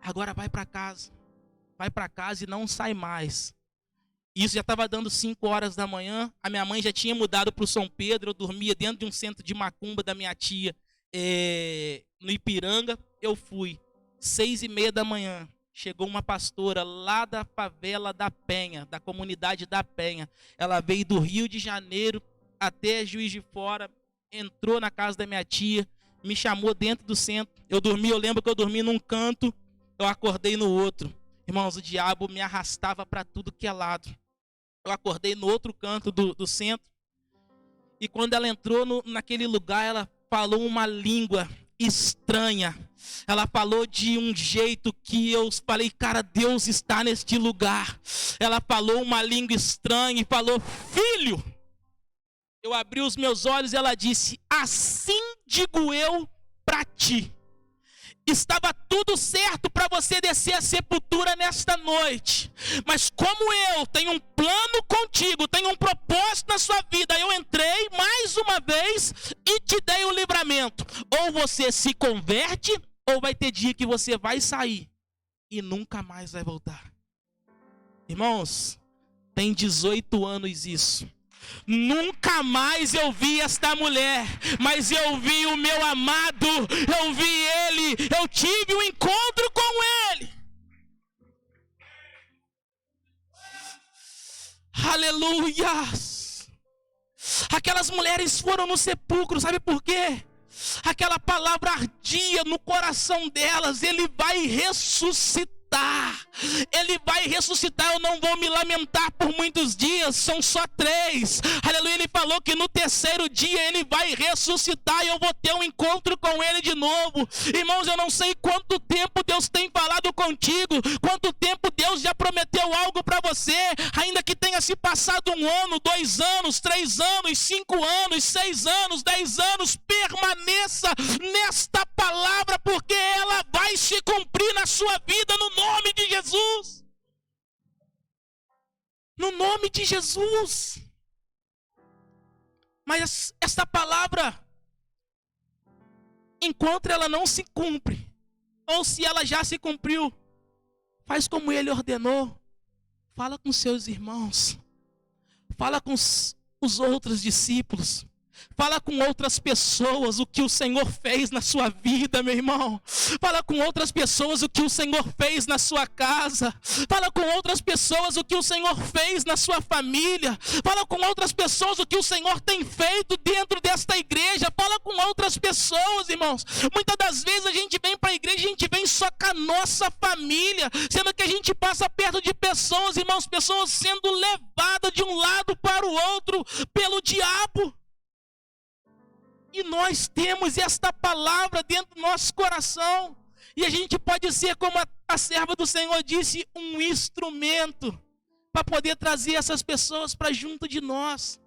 agora vai para casa. Vai para casa e não sai mais. Isso já estava dando 5 horas da manhã. A minha mãe já tinha mudado para o São Pedro. Eu dormia dentro de um centro de macumba da minha tia, no Ipiranga. Eu fui. 6h30 da manhã. Chegou uma pastora lá da favela da Penha, da comunidade da Penha. Ela veio do Rio de Janeiro até Juiz de Fora, entrou na casa da minha tia, me chamou dentro do centro. Eu lembro que eu dormi num canto, eu acordei no outro. Irmãos, o diabo me arrastava para tudo que é lado. Eu acordei no outro canto do centro. E quando ela entrou naquele lugar, ela falou uma língua estranha. Ela falou de um jeito que eu falei, cara, Deus está neste lugar. Ela falou uma língua estranha e falou, filho. Eu abri os meus olhos e ela disse, assim digo eu para ti. Estava tudo certo para você descer a sepultura nesta noite. Mas como eu tenho um plano contigo, tenho um propósito na sua vida, eu entrei mais uma vez e te dei o livramento. Ou você se converte, ou vai ter dia que você vai sair e nunca mais vai voltar. Irmãos, tem 18 anos isso. Nunca mais eu vi esta mulher, mas eu vi o meu amado, eu vi ele, eu tive um encontro com ele. Aleluias! Aquelas mulheres foram no sepulcro, sabe por quê? Aquela palavra ardia no coração delas, ele vai ressuscitar. ressuscitar. Ele vai ressuscitar, eu não vou me lamentar por muitos dias, são só 3. Aleluia, ele falou que no terceiro dia ele vai ressuscitar e eu vou ter um encontro com ele de novo. Irmãos, eu não sei quanto tempo Deus tem falado contigo, quanto tempo Deus já prometeu algo para você, ainda que tenha se passado 1 ano, 2 anos, 3 anos, 5 anos, 6 anos, 10 anos, permaneça nesta palavra, porque ela vai se cumprir na sua vida no nome de Jesus. No nome de Jesus. Mas esta palavra, enquanto ela não se cumpre, ou se ela já se cumpriu, faz como ele ordenou. Fala com seus irmãos. Fala com os outros discípulos. Fala com outras pessoas o que o Senhor fez na sua vida, meu irmão. Fala com outras pessoas o que o Senhor fez na sua casa. Fala com outras pessoas o que o Senhor fez na sua família. Fala com outras pessoas o que o Senhor tem feito dentro desta igreja. Fala com outras pessoas, irmãos. Muitas das vezes a gente vem para a igreja, a gente vem só com a nossa família, sendo que a gente passa perto de pessoas, irmãos, pessoas sendo levadas de um lado para o outro pelo diabo. E nós temos esta palavra dentro do nosso coração. E a gente pode ser, como a serva do Senhor disse, um instrumento para poder trazer essas pessoas para junto de nós.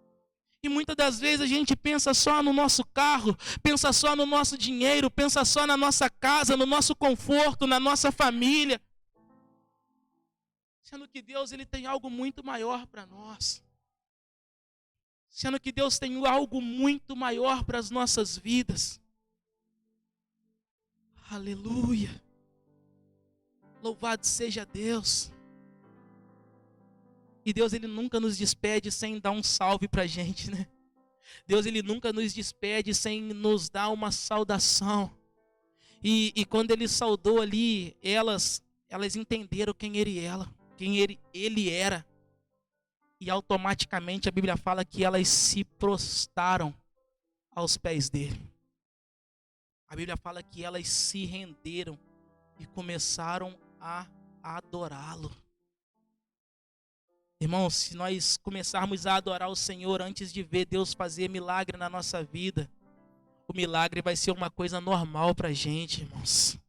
E muitas das vezes a gente pensa só no nosso carro, pensa só no nosso dinheiro, pensa só na nossa casa, no nosso conforto, na nossa família. Sendo que Deus, ele tem algo muito maior para nós. Sendo que Deus tem algo muito maior para as nossas vidas. Aleluia. Louvado seja Deus. E Deus, ele nunca nos despede sem dar um salve para a gente, né? Deus, ele nunca nos despede sem nos dar uma saudação. E quando ele saudou ali, elas entenderam quem ele era. E automaticamente a Bíblia fala que elas se prostraram aos pés dele. A Bíblia fala que elas se renderam e começaram a adorá-lo. Irmãos, se nós começarmos a adorar o Senhor antes de ver Deus fazer milagre na nossa vida, o milagre vai ser uma coisa normal para a gente, irmãos.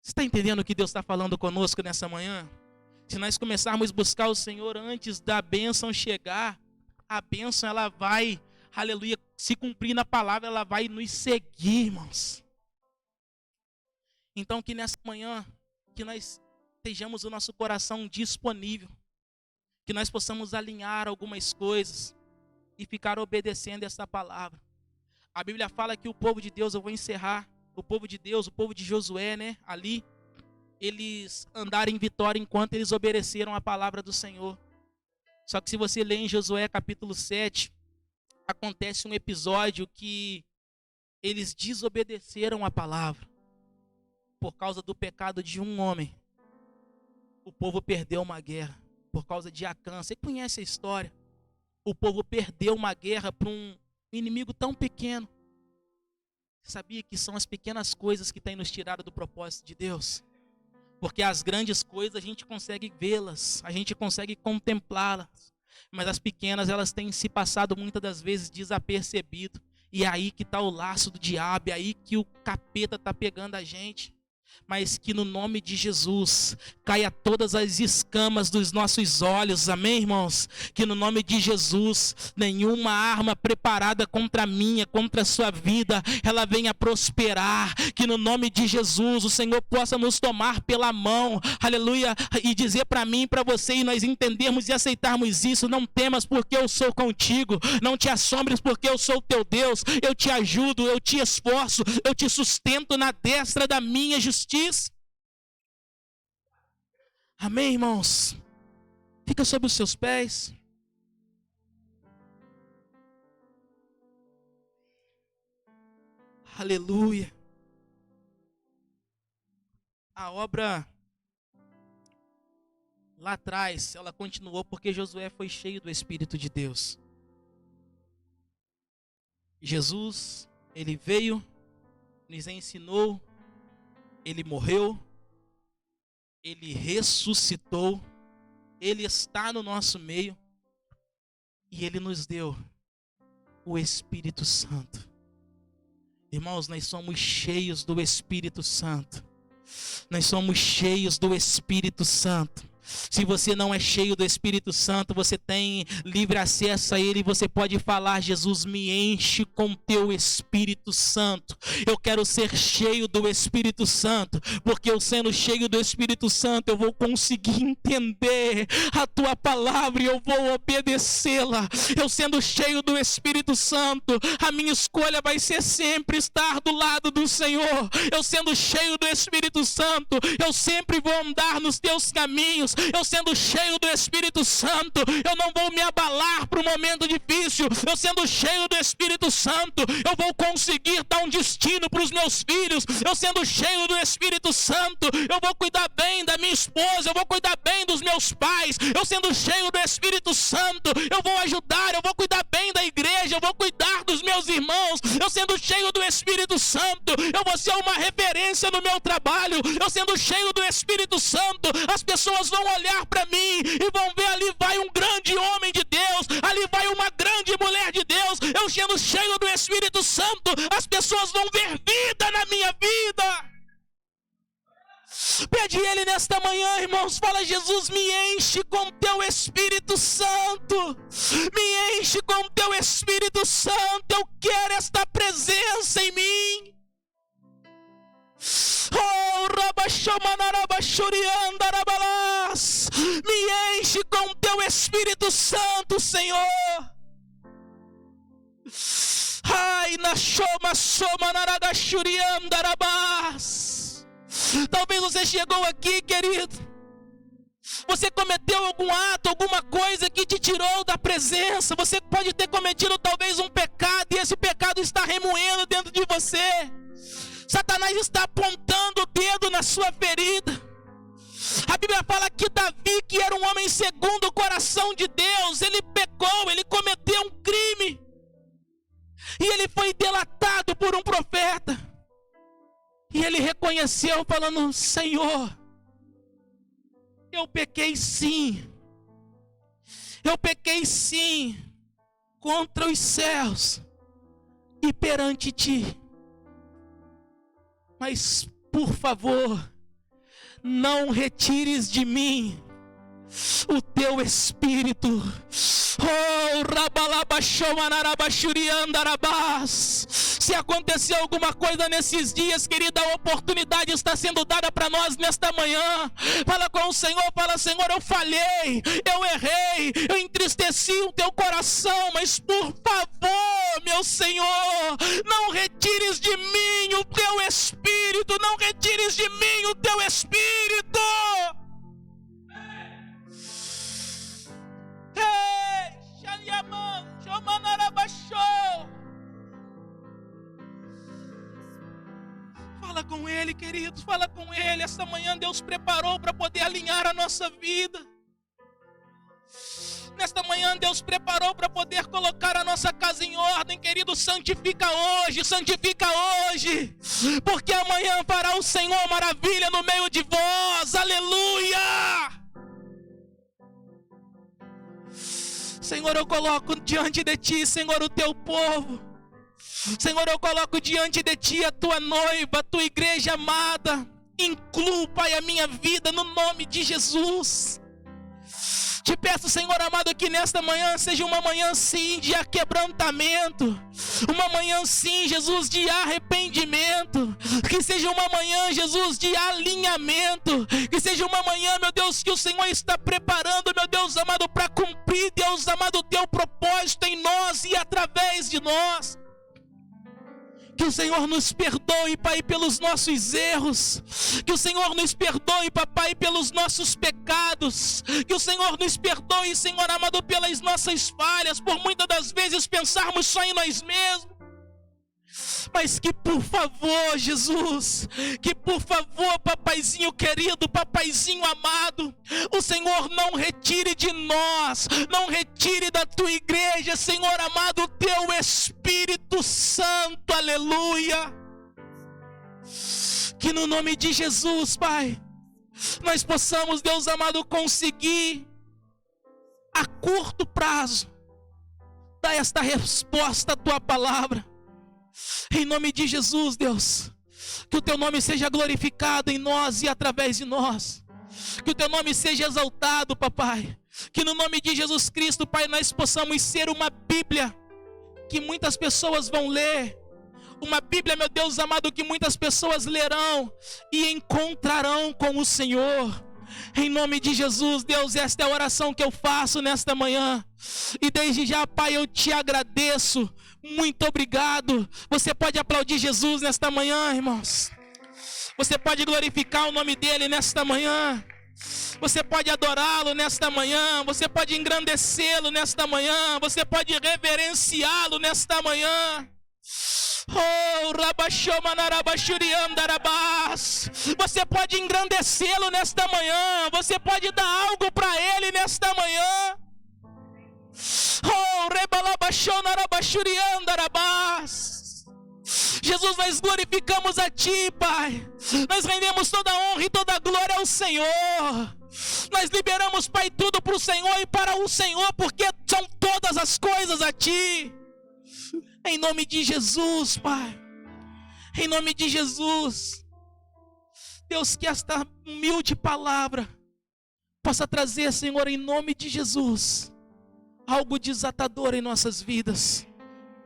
Você está entendendo o que Deus está falando conosco nessa manhã? Se nós começarmos a buscar o Senhor antes da bênção chegar, a bênção ela vai, aleluia, se cumprir na palavra, ela vai nos seguir, irmãos. Então que nessa manhã, que nós estejamos o nosso coração disponível, que nós possamos alinhar algumas coisas e ficar obedecendo essa palavra. A Bíblia fala que o povo de Deus, eu vou encerrar, o povo de Deus, o povo de Josué, né, ali, eles andaram em vitória enquanto eles obedeceram a palavra do Senhor. Só que se você ler em Josué capítulo 7, acontece um episódio que eles desobedeceram a palavra. Por causa do pecado de um homem, o povo perdeu uma guerra. Por causa de Acã, você conhece a história. O povo perdeu uma guerra para um inimigo tão pequeno. Você sabia que são as pequenas coisas que têm nos tirado do propósito de Deus? Porque as grandes coisas a gente consegue vê-las, a gente consegue contemplá-las, mas as pequenas elas têm se passado muitas das vezes desapercebido. E é aí que está o laço do diabo, é aí que o capeta está pegando a gente. Mas que no nome de Jesus caia todas as escamas dos nossos olhos, amém, irmãos? Que no nome de Jesus nenhuma arma preparada contra a minha, contra a sua vida, ela venha prosperar. Que no nome de Jesus o Senhor possa nos tomar pela mão, aleluia, e dizer para mim e para você, e nós entendermos e aceitarmos isso. Não temas porque eu sou contigo, não te assombres porque eu sou teu Deus. Eu te ajudo, eu te esforço, eu te sustento na destra da minha justiça. Amém, irmãos? Fica sobre os seus pés. Aleluia. A obra lá atrás, ela continuou porque Josué foi cheio do Espírito de Deus. Jesus, ele veio, nos ensinou, ele morreu, Ele ressuscitou, Ele está no nosso meio e Ele nos deu o Espírito Santo. Irmãos, nós somos cheios do Espírito Santo. Nós somos cheios do Espírito Santo. Se você não é cheio do Espírito Santo, você tem livre acesso a Ele. Você pode falar: Jesus, me enche com teu Espírito Santo. Eu quero ser cheio do Espírito Santo, porque eu sendo cheio do Espírito Santo, eu vou conseguir entender a tua palavra e eu vou obedecê-la. Eu sendo cheio do Espírito Santo, a minha escolha vai ser sempre estar do lado do Senhor. Eu sendo cheio do Espírito Santo, eu sempre vou andar nos teus caminhos. Eu sendo cheio do Espírito Santo, eu não vou me abalar para um momento difícil. Eu sendo cheio do Espírito Santo, eu vou conseguir dar um destino para os meus filhos. Eu sendo cheio do Espírito Santo, eu vou cuidar bem da minha esposa, eu vou cuidar bem dos meus pais. Eu sendo cheio do Espírito Santo, eu vou ajudar, eu vou cuidar bem da igreja, eu vou cuidar dos meus irmãos. Eu sendo cheio do Espírito Santo, eu vou ser uma referência no meu trabalho. Eu sendo cheio do Espírito Santo, as pessoas vão olhar para mim e vão ver: ali vai um grande homem de Deus, ali vai uma grande mulher de Deus. Eu sendo cheio do Espírito Santo, as pessoas vão ver vida na minha vida. Pede Ele nesta manhã, irmãos. Fala: Jesus, me enche com teu Espírito Santo. Me enche com teu Espírito Santo. Eu quero esta presença em mim. Oh, me enche com teu Espírito Santo, Senhor. Ai, na choma soma naragashuriandarabas. Talvez você chegou aqui, querido, você cometeu algum ato, alguma coisa que te tirou da presença. Você pode ter cometido talvez um pecado e esse pecado está remoendo dentro de você. Satanás está apontando o dedo na sua ferida. A Bíblia fala que Davi, que era um homem segundo o coração de Deus, ele pecou, ele cometeu um crime. E ele foi delatado por um profeta. E ele reconheceu, falando: Senhor, eu pequei sim. Eu pequei sim contra os céus e perante ti. Mas, por favor, não retires de mim o teu Espírito. Oh, rabalabashomanarabashuriandarabás. Se acontecer alguma coisa nesses dias, querida, a oportunidade está sendo dada para nós nesta manhã. Fala com o Senhor, fala: Senhor, eu falhei, eu errei, eu entristeci o teu coração, mas por favor, meu Senhor, não retires de mim o teu Espírito, não retires de mim o teu Espírito. Fala com Ele, queridos, fala com Ele. Esta manhã Deus preparou para poder alinhar a nossa vida. Nesta manhã Deus preparou para poder colocar a nossa casa em ordem, querido. Santifica hoje, porque amanhã fará o Senhor maravilha no meio de vós. Aleluia! Senhor, eu coloco diante de ti, Senhor, o teu povo. Senhor, eu coloco diante de ti a tua noiva, a tua igreja amada. Inclua, Pai, a minha vida no nome de Jesus. Te peço, Senhor amado, que nesta manhã seja uma manhã sim de aquebrantamento, uma manhã sim, Jesus, de arrependimento, que seja uma manhã, Jesus, de alinhamento, que seja uma manhã, meu Deus, que o Senhor está preparando, meu Deus amado, para cumprir, Deus amado, o teu propósito em nós e através de nós. Que o Senhor nos perdoe, Pai, pelos nossos erros. Que o Senhor nos perdoe, Papai, pelos nossos pecados. Que o Senhor nos perdoe, Senhor amado, pelas nossas falhas. Por muitas das vezes pensarmos só em nós mesmos. Mas que por favor, Jesus, que por favor, papaizinho querido, papaizinho amado, o Senhor não retire de nós, não retire da tua igreja, Senhor amado, o teu Espírito Santo, aleluia. Que no nome de Jesus, Pai, nós possamos, Deus amado, conseguir a curto prazo dar esta resposta à tua palavra. Em nome de Jesus, Deus, que o teu nome seja glorificado em nós e através de nós. Que o teu nome seja exaltado, papai. Que no nome de Jesus Cristo, Pai, nós possamos ser uma Bíblia que muitas pessoas vão ler. Uma Bíblia, meu Deus amado, que muitas pessoas lerão e encontrarão com o Senhor. Em nome de Jesus, Deus, esta é a oração que eu faço nesta manhã. E desde já, Pai, eu te agradeço. Muito obrigado. Você pode aplaudir Jesus nesta manhã, irmãos. Você pode glorificar o nome dele nesta manhã. Você pode adorá-lo nesta manhã. Você pode engrandecê-lo nesta manhã. Você pode reverenciá-lo nesta manhã. Oh, Rabashomanarabashuriandarabás. Você pode engrandecê-lo nesta manhã. Você pode dar algo para ele nesta manhã. Oh, Rebalabashonarabashuriandarabás. Jesus, nós glorificamos a Ti, Pai. Nós rendemos toda a honra e toda a glória ao Senhor. Nós liberamos, Pai, tudo para o Senhor e para o Senhor, porque são todas as coisas a Ti. Em nome de Jesus, Pai. Em nome de Jesus. Deus, que esta humilde palavra possa trazer, Senhor, em nome de Jesus, algo desatador em nossas vidas.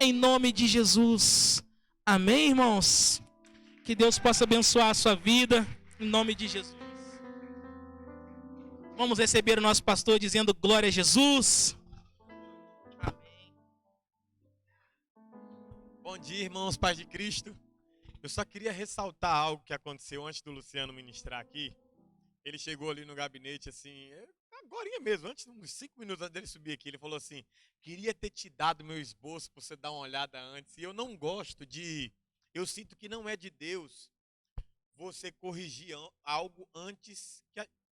Em nome de Jesus. Amém, irmãos? Que Deus possa abençoar a sua vida. Em nome de Jesus. Vamos receber o nosso pastor dizendo glória a Jesus. Bom dia, irmãos, paz de Cristo. Eu só queria ressaltar algo que aconteceu antes do Luciano ministrar aqui. Ele chegou ali no gabinete, assim, agorinha mesmo, uns 5 minutos antes dele subir aqui, ele falou assim: queria ter te dado meu esboço para você dar uma olhada antes. E eu não gosto eu sinto que não é de Deus você corrigir algo antes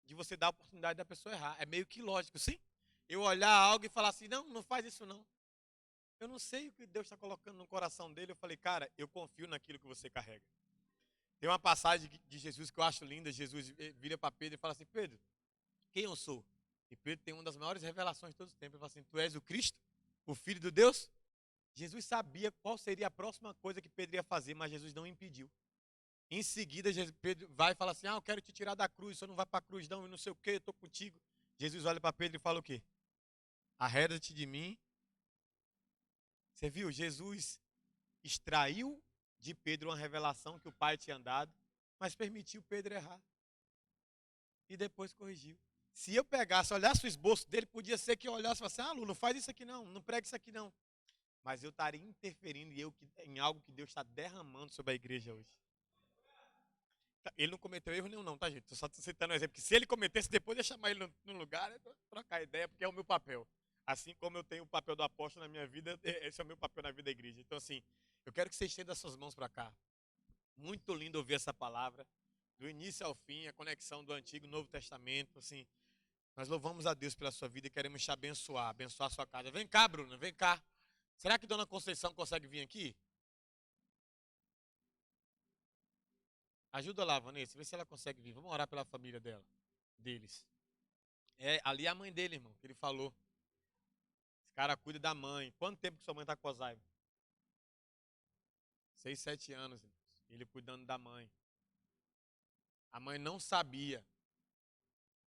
de você dar a oportunidade da pessoa errar. É meio que lógico, sim? Eu olhar algo e falar assim: não faz isso não. Eu não sei o que Deus está colocando no coração dele. Eu falei: cara, eu confio naquilo que você carrega. Tem uma passagem de Jesus que eu acho linda. Jesus vira para Pedro e fala assim: Pedro, quem eu sou? E Pedro tem uma das maiores revelações de todos os tempos. Ele fala assim: tu és o Cristo, o Filho de Deus? Jesus sabia qual seria a próxima coisa que Pedro ia fazer, mas Jesus não impediu. Em seguida, Pedro vai e fala assim: eu quero te tirar da cruz, você não vai para a cruz não, e não sei o que, eu estou contigo. Jesus olha para Pedro e fala o quê? Arreda-te de mim. Você viu? Jesus extraiu de Pedro uma revelação que o Pai tinha dado, mas permitiu Pedro errar. E depois corrigiu. Se eu pegasse, olhasse o esboço dele, podia ser que eu olhasse e falasse: Lu, não faz isso aqui não prega isso aqui não. Mas eu estaria interferindo em algo que Deus está derramando sobre a igreja hoje. Ele não cometeu erro nenhum não, tá, gente? Estou só citando um exemplo, que se ele cometesse, depois eu chamar ele no lugar, eu trocar ideia, porque é o meu papel. Assim como eu tenho o papel do apóstolo na minha vida, esse é o meu papel na vida da igreja. Então, assim, eu quero que você estenda as suas mãos para cá. Muito lindo ouvir essa palavra, do início ao fim, a conexão do Antigo e Novo Testamento. Assim, nós louvamos a Deus pela sua vida e queremos te abençoar a sua casa. Vem cá, Bruna, vem cá. Será que Dona Conceição consegue vir aqui? Ajuda lá, Vanessa, vê se ela consegue vir. Vamos orar pela família deles. Ali é a mãe dele, irmão, que ele falou. Esse cara cuida da mãe. Quanto tempo que sua mãe está com Alzheimer? 6, 7 anos, irmãos. Ele cuidando da mãe. A mãe não sabia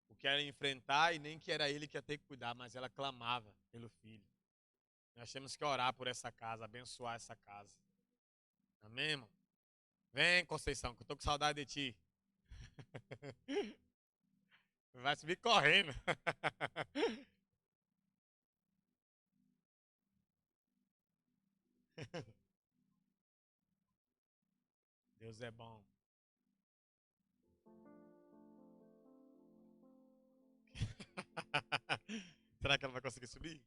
o que era enfrentar e nem que era ele que ia ter que cuidar, mas ela clamava pelo filho. Nós temos que orar por essa casa, abençoar essa casa. Amém, irmão? Vem, Conceição, que eu tô com saudade de ti. Vai subir correndo. Deus é bom. Será que ela vai conseguir subir?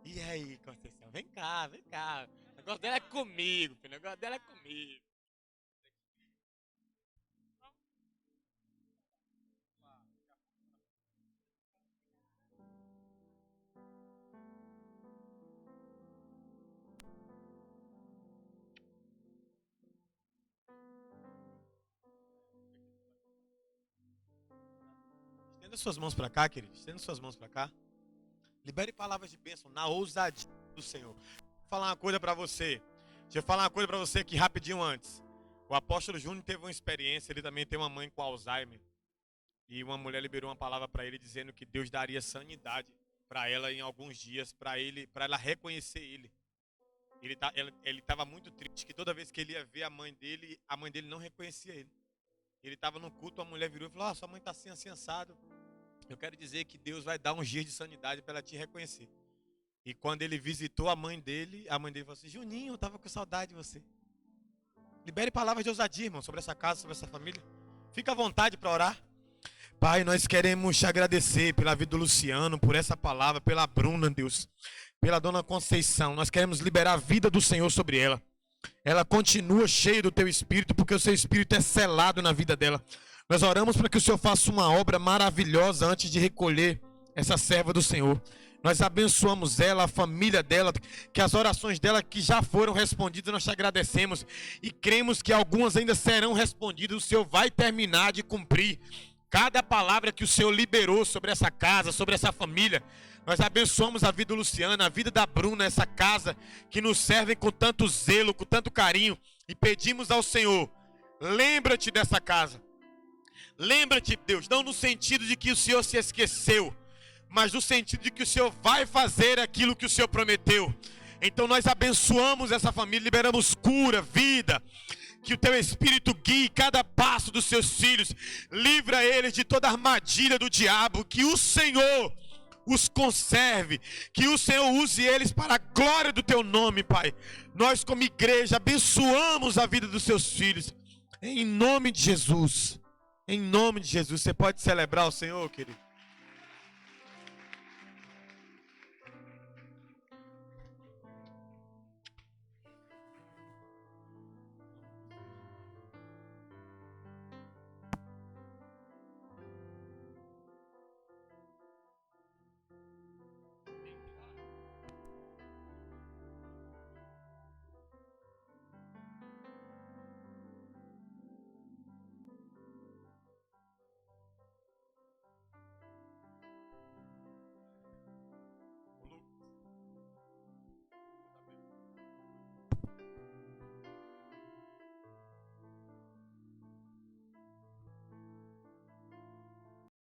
E aí, Conceição? Vem cá, vem cá. O negócio dela é comigo, filho. O negócio dela é comigo. Estenda suas mãos para cá, querido. Estenda suas mãos para cá. Libere palavras de bênção na ousadia do Senhor. Vou falar uma coisa para você. Deixa eu falar uma coisa para você aqui rapidinho antes. O apóstolo Júnior teve uma experiência, ele também tem uma mãe com Alzheimer. E uma mulher liberou uma palavra para ele dizendo que Deus daria sanidade para ela em alguns dias, para ela reconhecer ele. Ele estava muito triste, que toda vez que ele ia ver a mãe dele não reconhecia ele. Ele estava no culto, a mulher virou e falou: sua mãe está assim, assim, assado. Eu quero dizer que Deus vai dar uns dias de sanidade para ela te reconhecer. E quando ele visitou a mãe dele falou assim: Juninho, eu estava com saudade de você. Libere palavras de ousadia, irmão, sobre essa casa, sobre essa família. Fica à vontade para orar. Pai, nós queremos te agradecer pela vida do Luciano, por essa palavra, pela Bruna, Deus, pela dona Conceição. Nós queremos liberar a vida do Senhor sobre ela. Ela continua cheia do teu Espírito, porque o seu Espírito é selado na vida dela. Nós oramos para que o Senhor faça uma obra maravilhosa antes de recolher essa serva do Senhor. Nós abençoamos ela, a família dela, que as orações dela que já foram respondidas, nós te agradecemos. E cremos que algumas ainda serão respondidas. O Senhor vai terminar de cumprir cada palavra que o Senhor liberou sobre essa casa, sobre essa família. Nós abençoamos a vida do Luciano, a vida da Bruna, essa casa que nos serve com tanto zelo, com tanto carinho. E pedimos ao Senhor, lembra-te dessa casa. Lembra-te, Deus, não no sentido de que o Senhor se esqueceu, mas no sentido de que o Senhor vai fazer aquilo que o Senhor prometeu. Então nós abençoamos essa família, liberamos cura, vida. Que o teu Espírito guie cada passo dos seus filhos. Livra eles de toda armadilha do diabo. Que o Senhor os conserve. Que o Senhor use eles para a glória do teu nome, Pai. Nós como igreja abençoamos a vida dos seus filhos. Em nome de Jesus. Em nome de Jesus. Você pode celebrar o Senhor, querido?